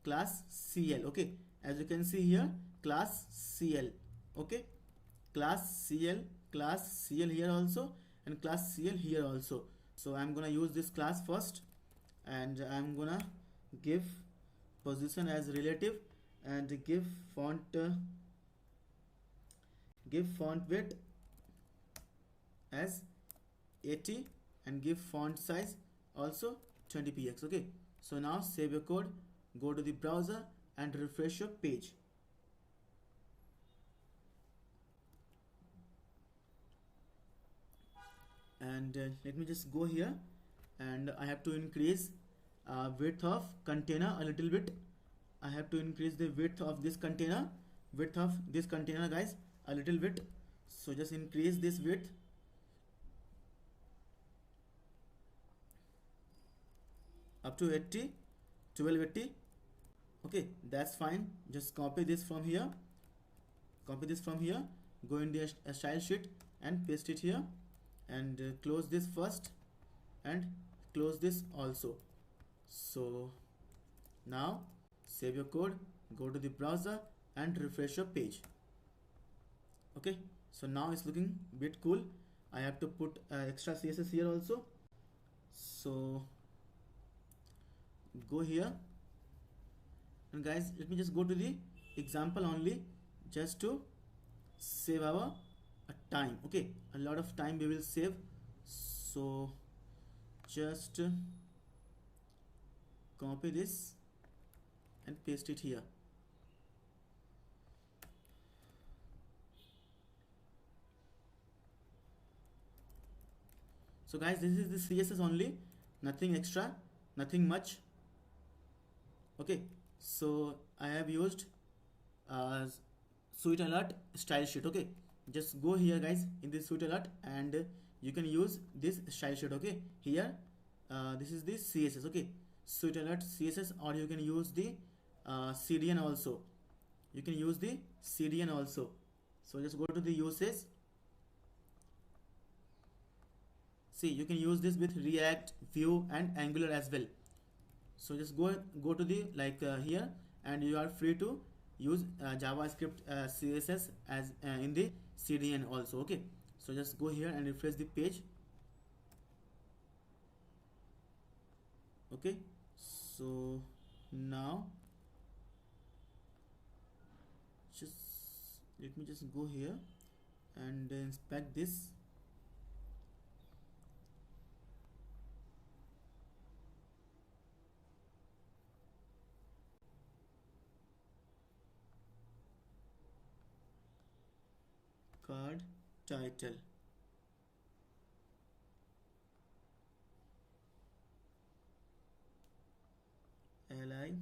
class CL. Okay, as you can see here, class CL. Okay, class CL here also, and class CL here also. So I'm gonna use this class first, and I'm gonna give position as relative, and give font give font weight as 80 and give font size also 20 px. Okay, so now save your code, go to the browser and refresh your page. And let me just go here, and I have to increase width of container a little bit. I have to increase the width of this container, guys, a little bit. So just increase this width up to 80, 1280. Okay, that's fine. Just copy this from here, go in the style sheet and paste it here, and close this first and close this also. So now save your code, go to the browser and refresh your page. Okay, so now it's looking bit cool. I have to put extra css here also. So go here, and guys, let me just go to the example only, just to save our time. Okay, a lot of time we will save. So just copy this and paste it here. So guys, this is the css only, nothing extra, nothing much. Okay, so I have used Sweet Alert style sheet. Okay, just go here guys in this Sweet Alert, and you can use this style sheet. Okay, here this is the css. Okay, Sweet Alert css, or you can use the CDN also. So just go to the usage. See, you can use this with React, Vue and Angular as well. So just go to the here, and you are free to use JavaScript CSS as in the CDN also. Okay, so just go here and refresh the page. Okay, so now just let me just go here and inspect this. Card title, li,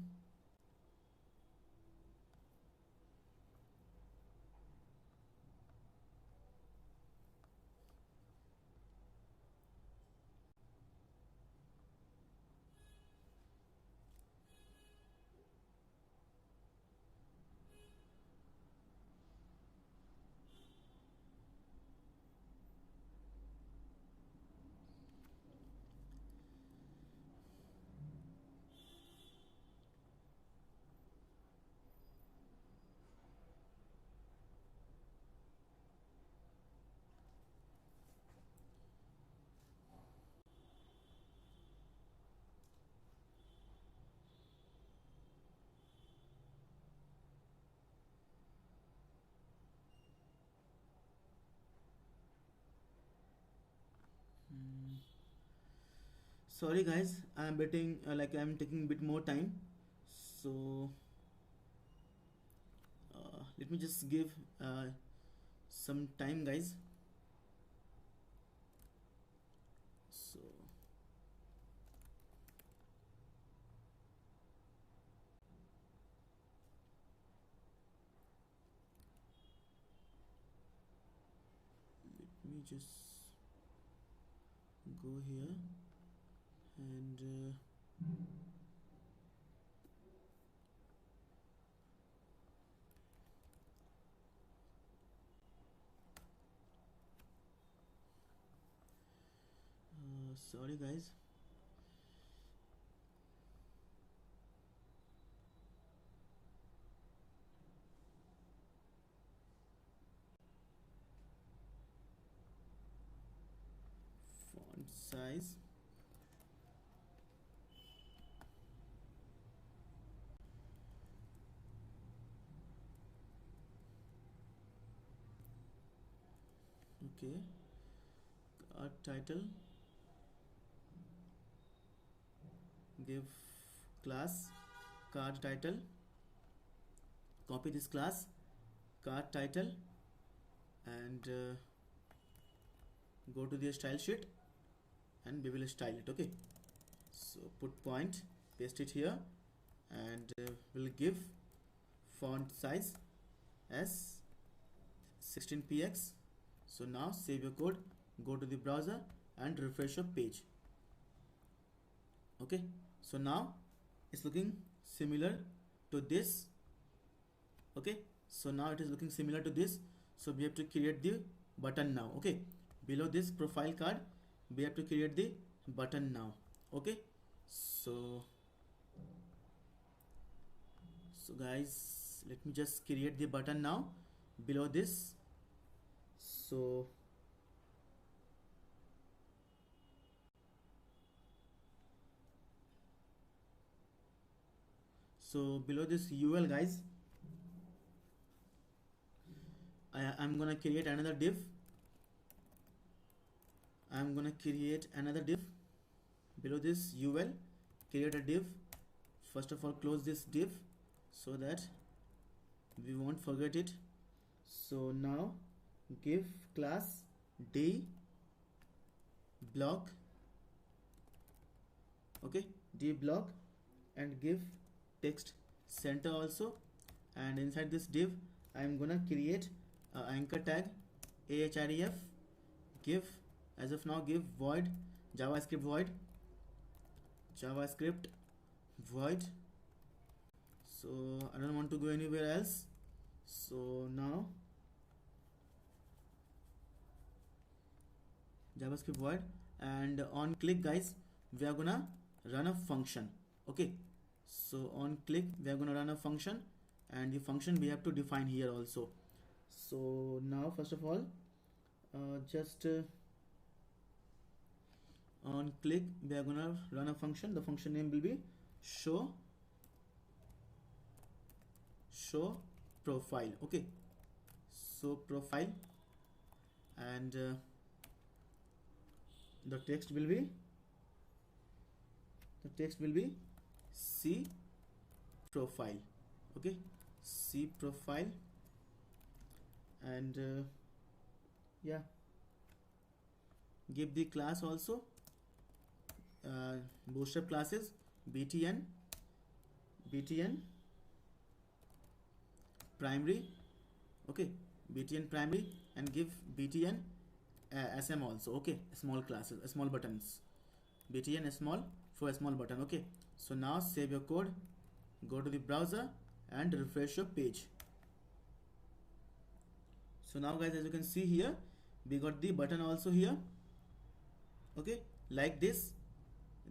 sorry guys, I'm betting I'm taking a bit more time. So let me just give some time guys. So let me just go here and sorry guys. Font size, Okay, card title, give class card title, copy this class card title, and go to the style sheet and we will style it. Okay, so put point, paste it here, and we'll give font size as 16px. So now save your code, go to the browser and refresh your page. Okay, so now it's looking similar to this. Okay, so now it is looking similar to this. So we have to create the button now. Okay, below this profile card we have to create the button now. Okay, so guys, let me just create the button now below this. So below this UL, guys, I'm gonna create another div. I'm gonna create another div below this UL. Create a div. First of all, close this div so that we won't forget it. So now give class D block. Okay, D block, and give text center also. And inside this div I'm gonna create a anchor tag ahref. Give, as of now, give void javascript void. So I don't want to go anywhere else. So now javascript void, and on click, guys, we are gonna run a function. Okay, so on click we are gonna run a function, and the function we have to define here also. So now first of all, on click we are gonna run a function. The function name will be show profile. Okay, so profile, and the text will be see profile. Okay, see profile, and yeah, give the class also bootstrap classes btn primary. Okay, btn primary, and give btn sm also. Okay, small classes, small buttons, btn small for a small button. Okay, so now save your code, go to the browser and refresh your page. So now, guys, as you can see here, we got the button also here. Okay, like this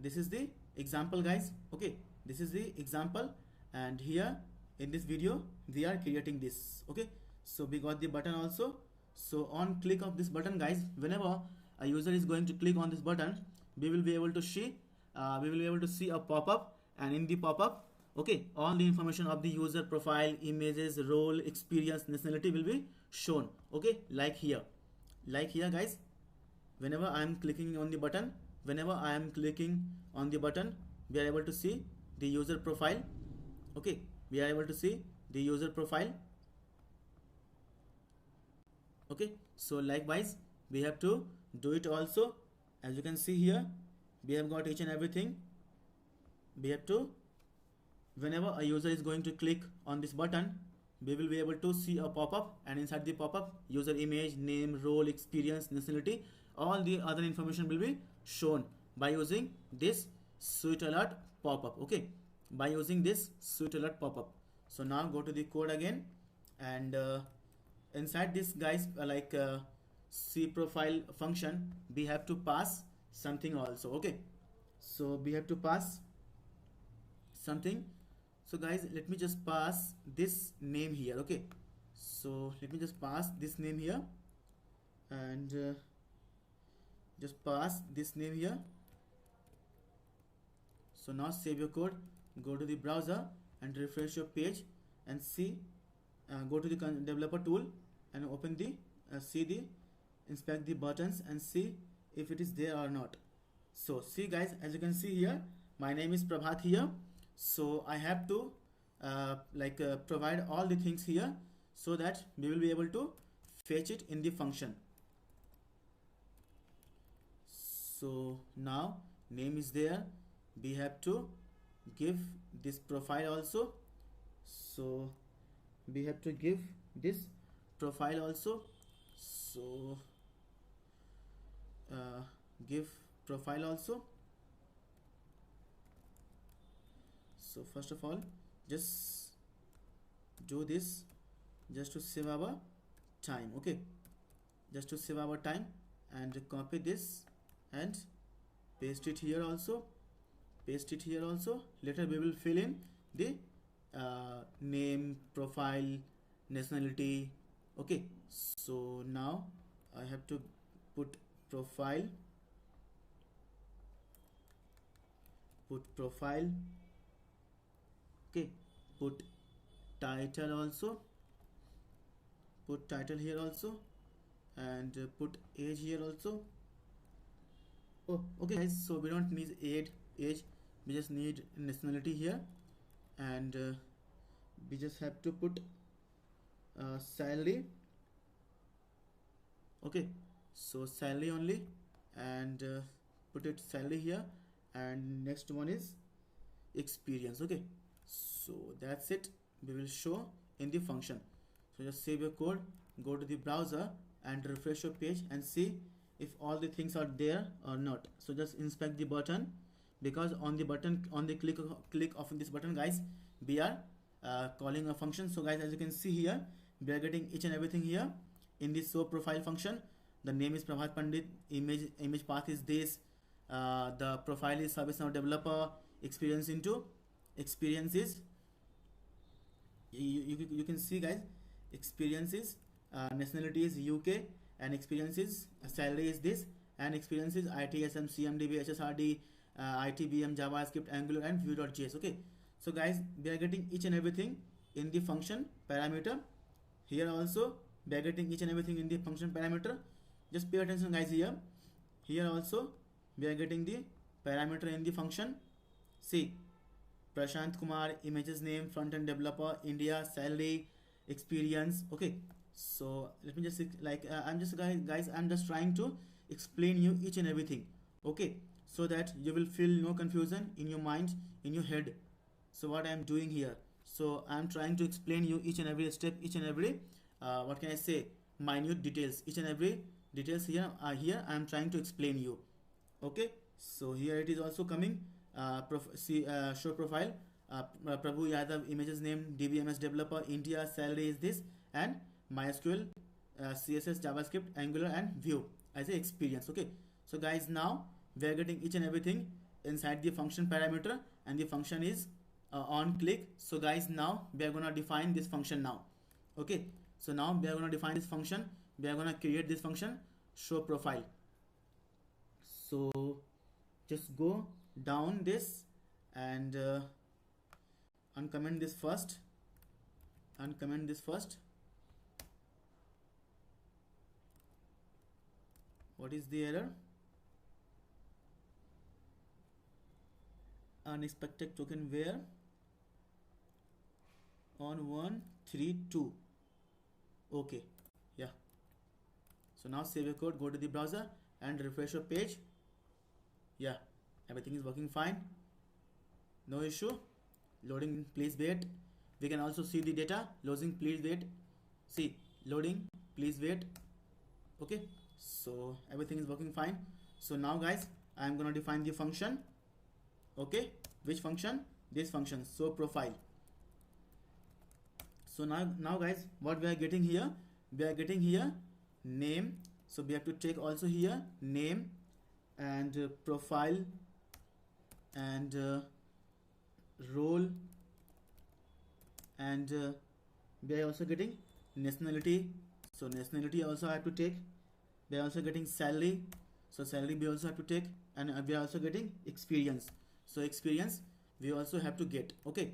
is the example, guys. Okay, this is the example, and here in this video we are creating this. Okay, so we got the button also. So on click of this button, guys, whenever a user is going to click on this button, we will be able to see a pop-up, and in the pop-up, okay, all the information of the user profile, images, role, experience, nationality will be shown. Okay, like here, guys, whenever I am clicking on the button, we are able to see the user profile. Okay, we are able to see the user profile. Okay, so likewise we have to do it also. As you can see here, we have got each and everything. We have to, whenever a user is going to click on this button, we will be able to see a pop-up, and inside the pop-up, user image, name, role, experience, nationality, all the other information will be shown by using this sweet alert pop-up. Okay, by using this sweet alert pop-up. So now go to the code again, and inside this, guys, see profile function, we have to pass something also. Okay, so we have to pass something. So guys, let me just pass this name here. Okay, so let me just pass this name here, and just pass this name here. So now save your code, go to the browser and refresh your page, and see, go to the developer tool and open the see the inspect the buttons and see if it is there or not. So see guys, as you can see here, my name is Prabhat here. So I have to provide all the things here so that we will be able to fetch it in the function. So now name is there, we have to give this profile also. So we have to give this profile also. So give profile also. So first of all, just do this just to save our time. Okay, just to save our time, and copy this and paste it here also, paste it here also. Later we will fill in the name, profile, nationality. Okay, so now I have to put profile, put profile. Okay, put title also, put title here also, and put age here also. Oh, okay guys, so we don't need age, we just need nationality here, and we just have to put salary. Okay, so salary only, and put it salary here, and next one is experience. Okay, so that's it, we will show in the function. So just save your code, go to the browser and refresh your page and see if all the things are there or not. So just inspect the button, because on the button, on the click of this button guys, we are calling a function. So guys, as you can see here, we are getting each and everything here in this show profile function. The name is Prabhat Pandit, image path is this, the profile is ServiceNow developer, experience into experiences. You can see guys, experiences, nationality is UK, and experiences, salary is this, and experiences ITSM, CMDB, HSRD, ITBM, JavaScript, Angular, and Vue.js. Okay, so guys, we are getting each and everything in the function parameter. Here also we are getting each and everything in the function parameter. Just pay attention guys here. Here also we are getting the parameter in the function. See, Prashant Kumar, images name, front-end developer, India, salary, experience. Okay, so let me just I'm just trying to explain you each and everything. Okay, so that you will feel no confusion in your mind, in your head. So what I am doing here, so I am trying to explain you each and every step, each and every what can I say, minute details, each and every details here I am trying to explain you. Okay, so here it is also coming, show profile, Prabhu Yadav, images name, DBMS developer, India, salary is this, and MySQL, CSS, JavaScript, Angular, and Vue as a experience. Okay, so guys, now we are getting each and everything inside the function parameter, and the function is on click. So guys, now we are gonna define this function now. Okay, so now we are gonna define this function, we are gonna create this function, show profile. So just go down this and uncomment this first, uncomment this first. What is the error? Unexpected token where on 132. Okay, yeah. So now save your code, go to the browser and refresh your page. Yeah, everything is working fine, no issue. Loading, please wait. We can also see the data. Loading, please wait. See, loading, please wait. Okay, so everything is working fine. So now guys, I am gonna define the function. Okay, which function? This function, show profile. So now guys, what we are getting here, we are getting here name. So we have to take also here name and profile and role, and we are also getting nationality. So nationality also I have to take. We are also getting salary, so salary we also have to take, and we are also getting experience. So experience we also have to get. Okay,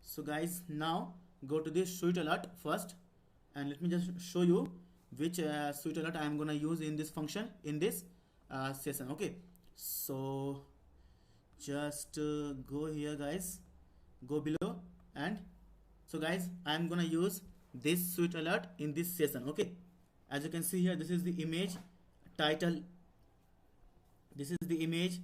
so guys, now go to this show it alert first, and let me just show you which switch alert I am gonna use in this function, in this session. Okay, so just go here guys, go below, and so guys I am gonna use this switch alert in this session. Okay, as you can see here, this is the image, title, this is the image,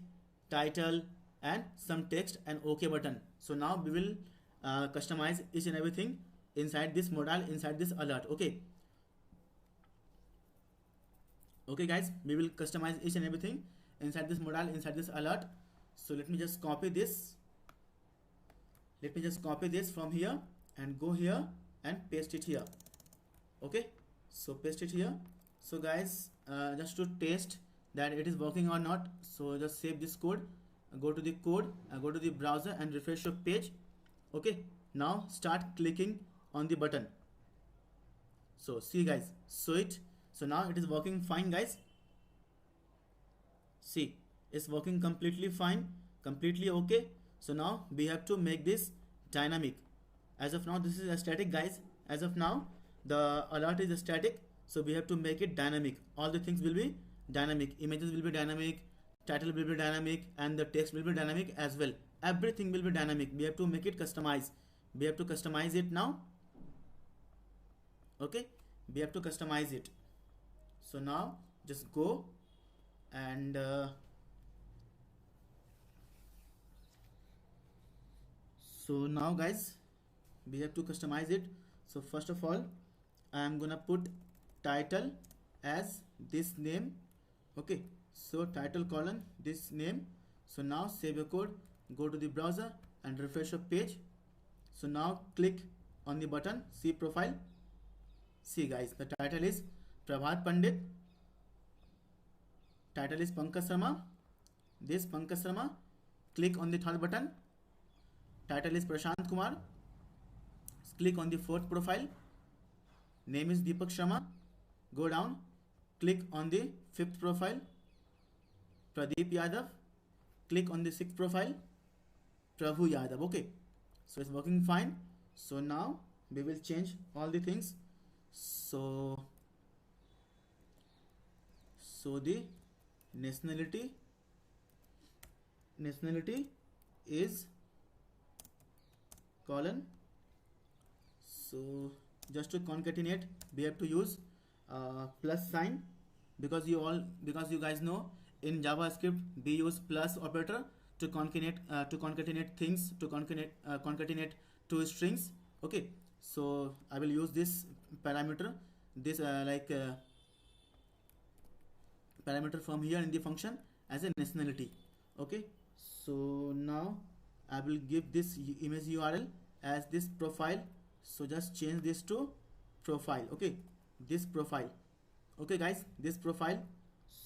title, and some text and OK button. So now we will customize each and everything inside this modal, inside this alert. Okay, okay guys, we will customize each and everything inside this modal, inside this alert. So let me just copy this, let me just copy this from here and go here and paste it here. Okay, so paste it here. So guys, just to test that it is working or not, so just save this code, go to the code, go to the browser and refresh your page. Okay, now start clicking on the button. So see guys, so now it is working fine guys. See, it's working completely fine, completely okay. So now we have to make this dynamic. As of now this is a static guys, as of now the alert is static, so we have to make it dynamic. All the things will be dynamic, images will be dynamic, title will be dynamic, and the text will be dynamic as well. Everything will be dynamic. We have to make it customized, we have to customize it now. Okay, we have to customize it. So now just go and so now guys we have to customize it. So first of all I am gonna put title as this name. Okay, so title colon this name. So now save your code, go to the browser and refresh your page. So now click on the button, see profile. See guys, the title is Prabhat Pandit, title is Pankaj Sharma, this Pankaj Sharma. Click on the third button, title is Prashant Kumar. Click on the fourth profile, name is Deepak Sharma. Go down, click on the fifth profile, Pradeep Yadav. Click on the sixth profile, Prabhu Yadav. Okay, so it's working fine. So now we will change all the things. So the nationality is colon. So just to concatenate we have to use plus sign, because you guys know in JavaScript we use plus operator to concatenate things, to concatenate two strings. Okay, so I will use this parameter, this parameter from here in the function as a nationality. Okay, so now I will give this image URL as this profile. So just change this to profile. Okay, this profile. Okay guys, this profile.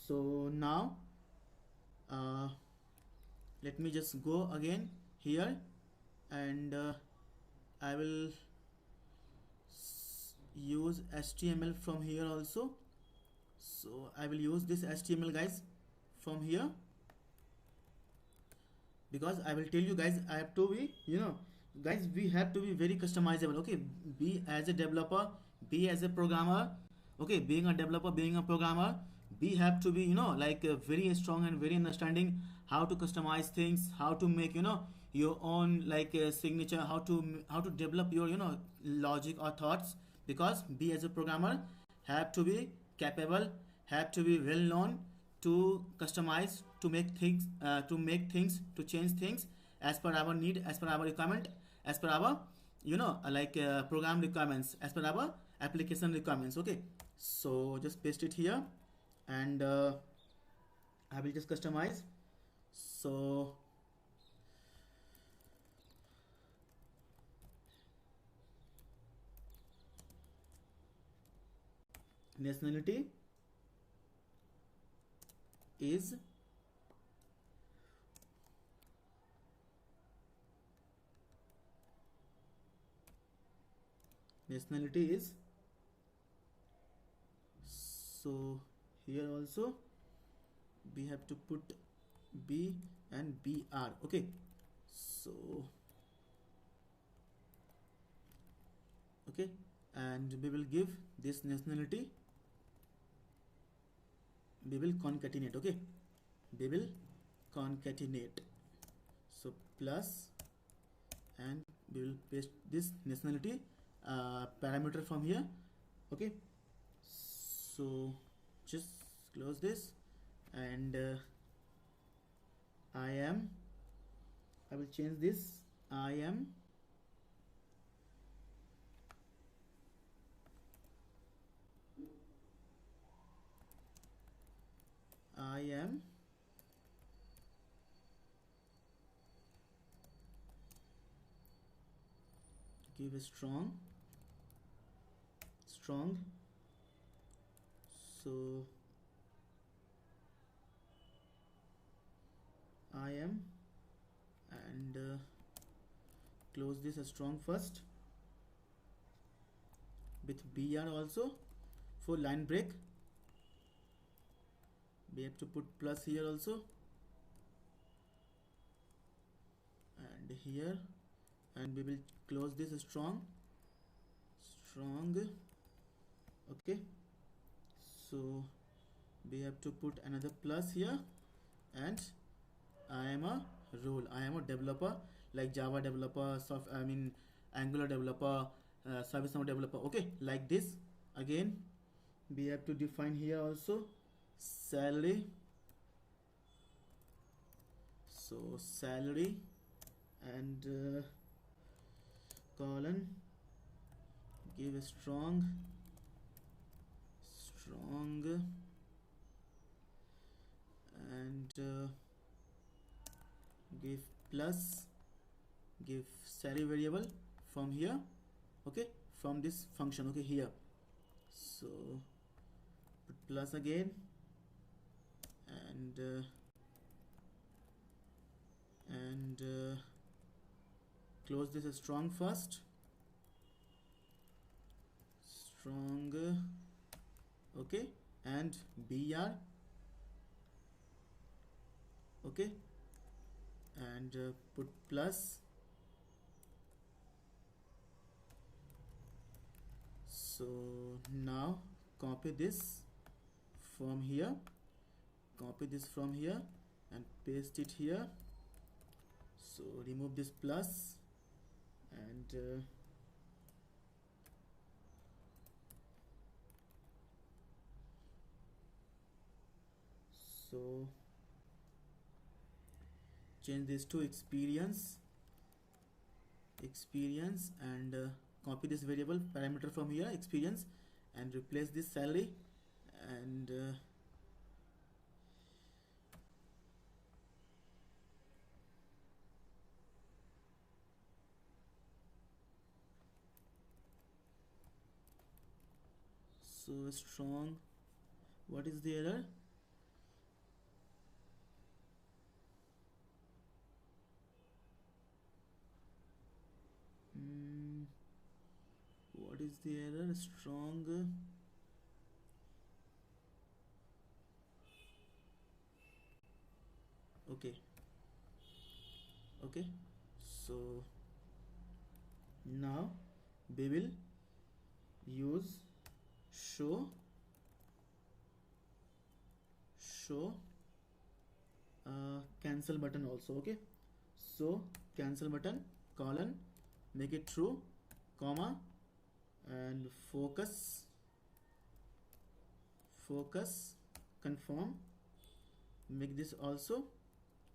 So now let me just go again here and I will use HTML from here also. So I will use this HTML guys from here, because I will tell you guys, I have to be, guys, we have to be very customizable. Okay, be as a developer, be as a programmer. Okay, being a developer, being a programmer, we have to be very strong and very understanding how to customize things, how to make your own signature, how to develop your logic or thoughts. Because we as a programmer have to be capable, have to be well known to customize, to make things, to change things as per our need, as per our requirement, as per our program requirements, as per our application requirements. Okay, so just paste it here and I will just customize. So nationality is so here also we have to put B and BR. Okay, so okay, and we will give this nationality we will concatenate. Okay, we will concatenate. So plus, and we will paste this nationality parameter from here. Okay, so just close this, and I will change this. I am give a strong. So I am, and close this as strong first with BR also. For line break we have to put plus here also, and here, and we will close this strong. Okay, so we have to put another plus here, and I am a role, I am a developer, like Java developer, Angular developer, ServiceNow developer. Okay, like this. Again we have to define here also salary. So salary, and colon, give a strong, and give plus, give salary variable from here. Okay, from this function. Okay, here, so put plus again, and close this strong first. Okay, and BR. Okay, and put plus. So now copy this from here, and paste it here. So remove this plus, and so change this to experience, and copy this variable parameter from here, experience, and replace this salary, and so strong. What is the error? What is the error? Strong. Okay, so now we will use show cancel button also. Okay, so cancel button, colon, make it true, comma, and focus, confirm, make this also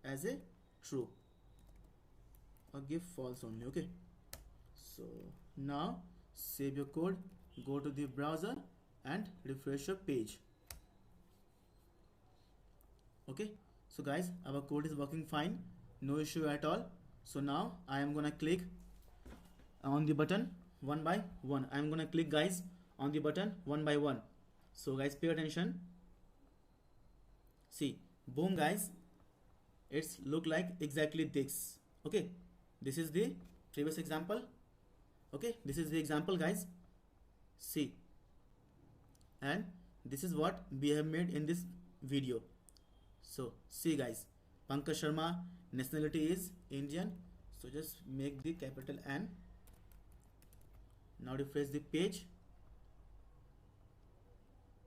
as a true, or give false only. Okay, so now save your code, go to the browser and refresh your page. Okay, so guys, our code is working fine, no issue at all. So now I am gonna click on the button one by one. I am gonna click, guys, on the button one by one. So guys, pay attention. See, boom, guys, it's look like exactly this. Okay, this is the previous example. Okay, this is the example, guys. See, and this is what we have made in this video. So see, guys, Pankaj Sharma, nationality is Indian. So just make the capital N. Now refresh the page.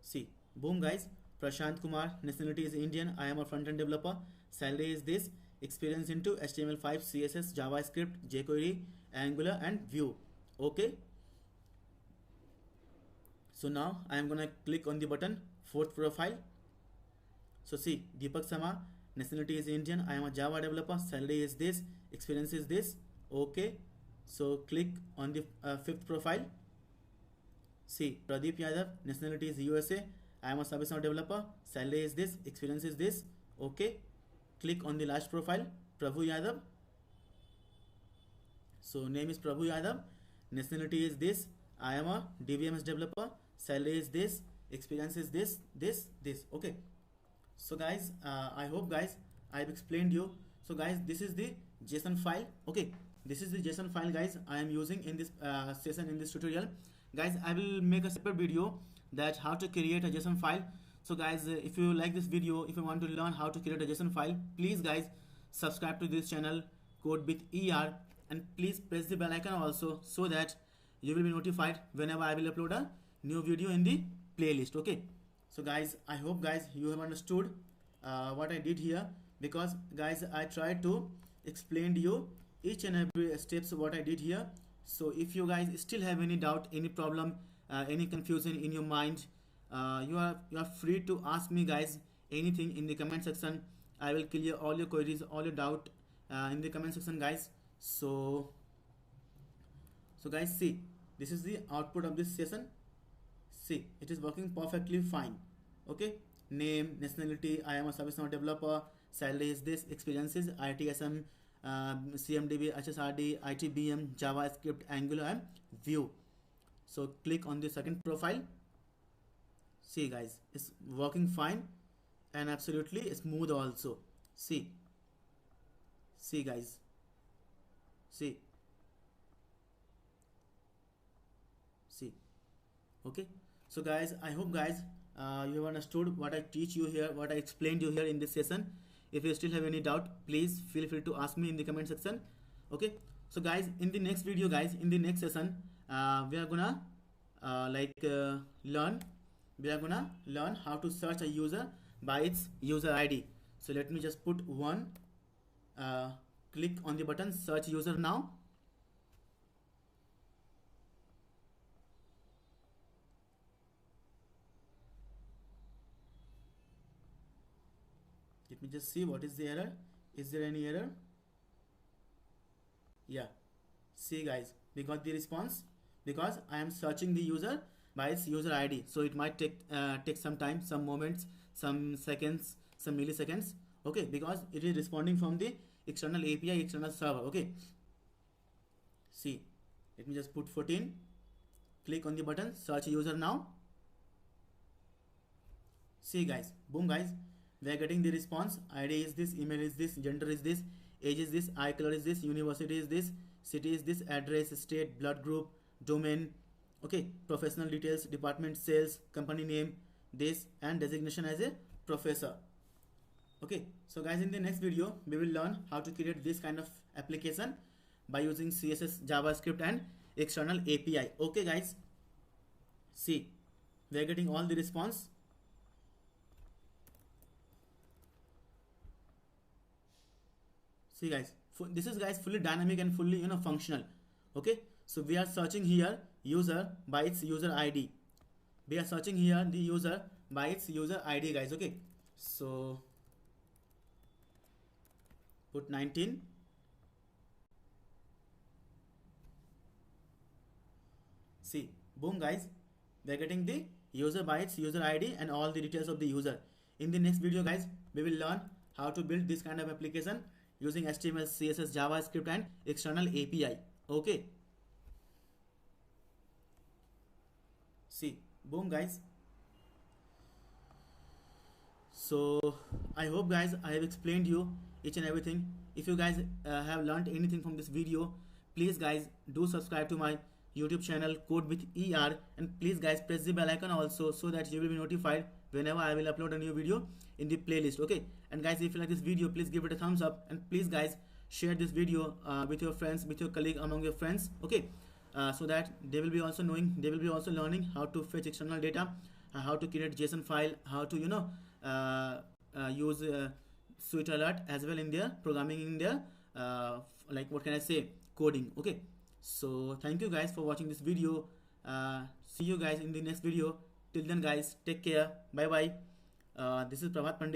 See, boom, guys, Prashant Kumar, nationality is Indian. I am a front-end developer. Salary is this. Experience into HTML5, CSS, JavaScript, jQuery, Angular, and Vue. Okay. So now I am gonna click on the button fourth profile. So see, Deepak Sama, nationality is Indian. I am a Java developer. Salary is this. Experience is this. Okay. So click on the fifth profile. See, Pradeep Yadav, nationality is USA. I am a ServiceNow developer. Salary is this. Experience is this. Okay. Click on the last profile, Prabhu Yadav. So name is Prabhu Yadav. Nationality is this. I am a DBMS developer. Salary is this. Experience is this. This. Okay. So guys, I hope guys I have explained you. So guys, this is the JSON file. Okay, this is the JSON file guys I am using in this session, in this tutorial. Guys, I will make a separate video that how to create a JSON file. So guys, if you like this video, if you want to learn how to create a JSON file, please guys subscribe to this channel Code with ER, and please press the bell icon also, so that you will be notified whenever I will upload a new video in the playlist. Okay. So guys, I hope guys you have understood what I did here, because guys I tried to explain to you each and every steps what I did here. So if you guys still have any doubt, any problem, any confusion in your mind, you are free to ask me guys anything in the comment section. I will clear all your queries, all your doubt in the comment section guys. So guys, see, this is the output of this session. See, it is working perfectly fine. Okay, name, nationality, I am a ServiceNow developer. Salary is this. Experience is ITSM, CMDB, HSRD, ITBM, JavaScript, Angular, and Vue. So click on the second profile. See guys, it's working fine and absolutely smooth also. See guys, see. Okay. So guys, I hope guys you have understood what I teach you here, what I explained you here in this session. If you still have any doubt, please feel free to ask me in the comment section. Okay. So guys, in the next video guys, in the next session, we are gonna learn how to search a user by its user ID. So let me just put one, click on the button search user now. Let me just see what is the error. Is there any error? Yeah. See guys, we got the response because I am searching the user by its user ID. So it might take some time, some moments, some seconds, some milliseconds. Okay, because it is responding from the external API, external server. Okay. See, let me just put 14. Click on the button search user now. See guys, boom guys, we are getting the response. ID is this, email is this, gender is this, age is this, eye color is this, university is this, city is this, address, state, blood group, domain, okay, professional details, department, sales, company name, this, and designation as a professor. Okay, so guys, in the next video we will learn how to create this kind of application by using CSS, JavaScript, and external API. Okay guys, see, we are getting all the response. See guys, this is guys fully dynamic and fully functional. Okay, so we are searching here user by its user ID. We are searching here the user by its user ID guys. Okay, so put 19. See, boom guys, we are getting the user by its user ID and all the details of the user. In the next video guys, we will learn how to build this kind of application using HTML, CSS, JavaScript, and external API. Okay. See, boom guys. So I hope guys I have explained you each and everything. If you guys have learned anything from this video, please guys do subscribe to my YouTube channel Code with ER, and please guys press the bell icon also, so that you will be notified whenever I will upload a new video in the playlist. Okay, and guys, if you like this video, please give it a thumbs up, and please guys share this video with your friends, with your colleague, among your friends. Okay, so that they will be also learning how to fetch external data, how to create JSON file, how to use Swift Alert as well in their programming, in their like what can I say, coding. Okay, so thank you guys for watching this video. See you guys in the next video. Till then guys, take care. Bye bye. This is Prabhat Pandit.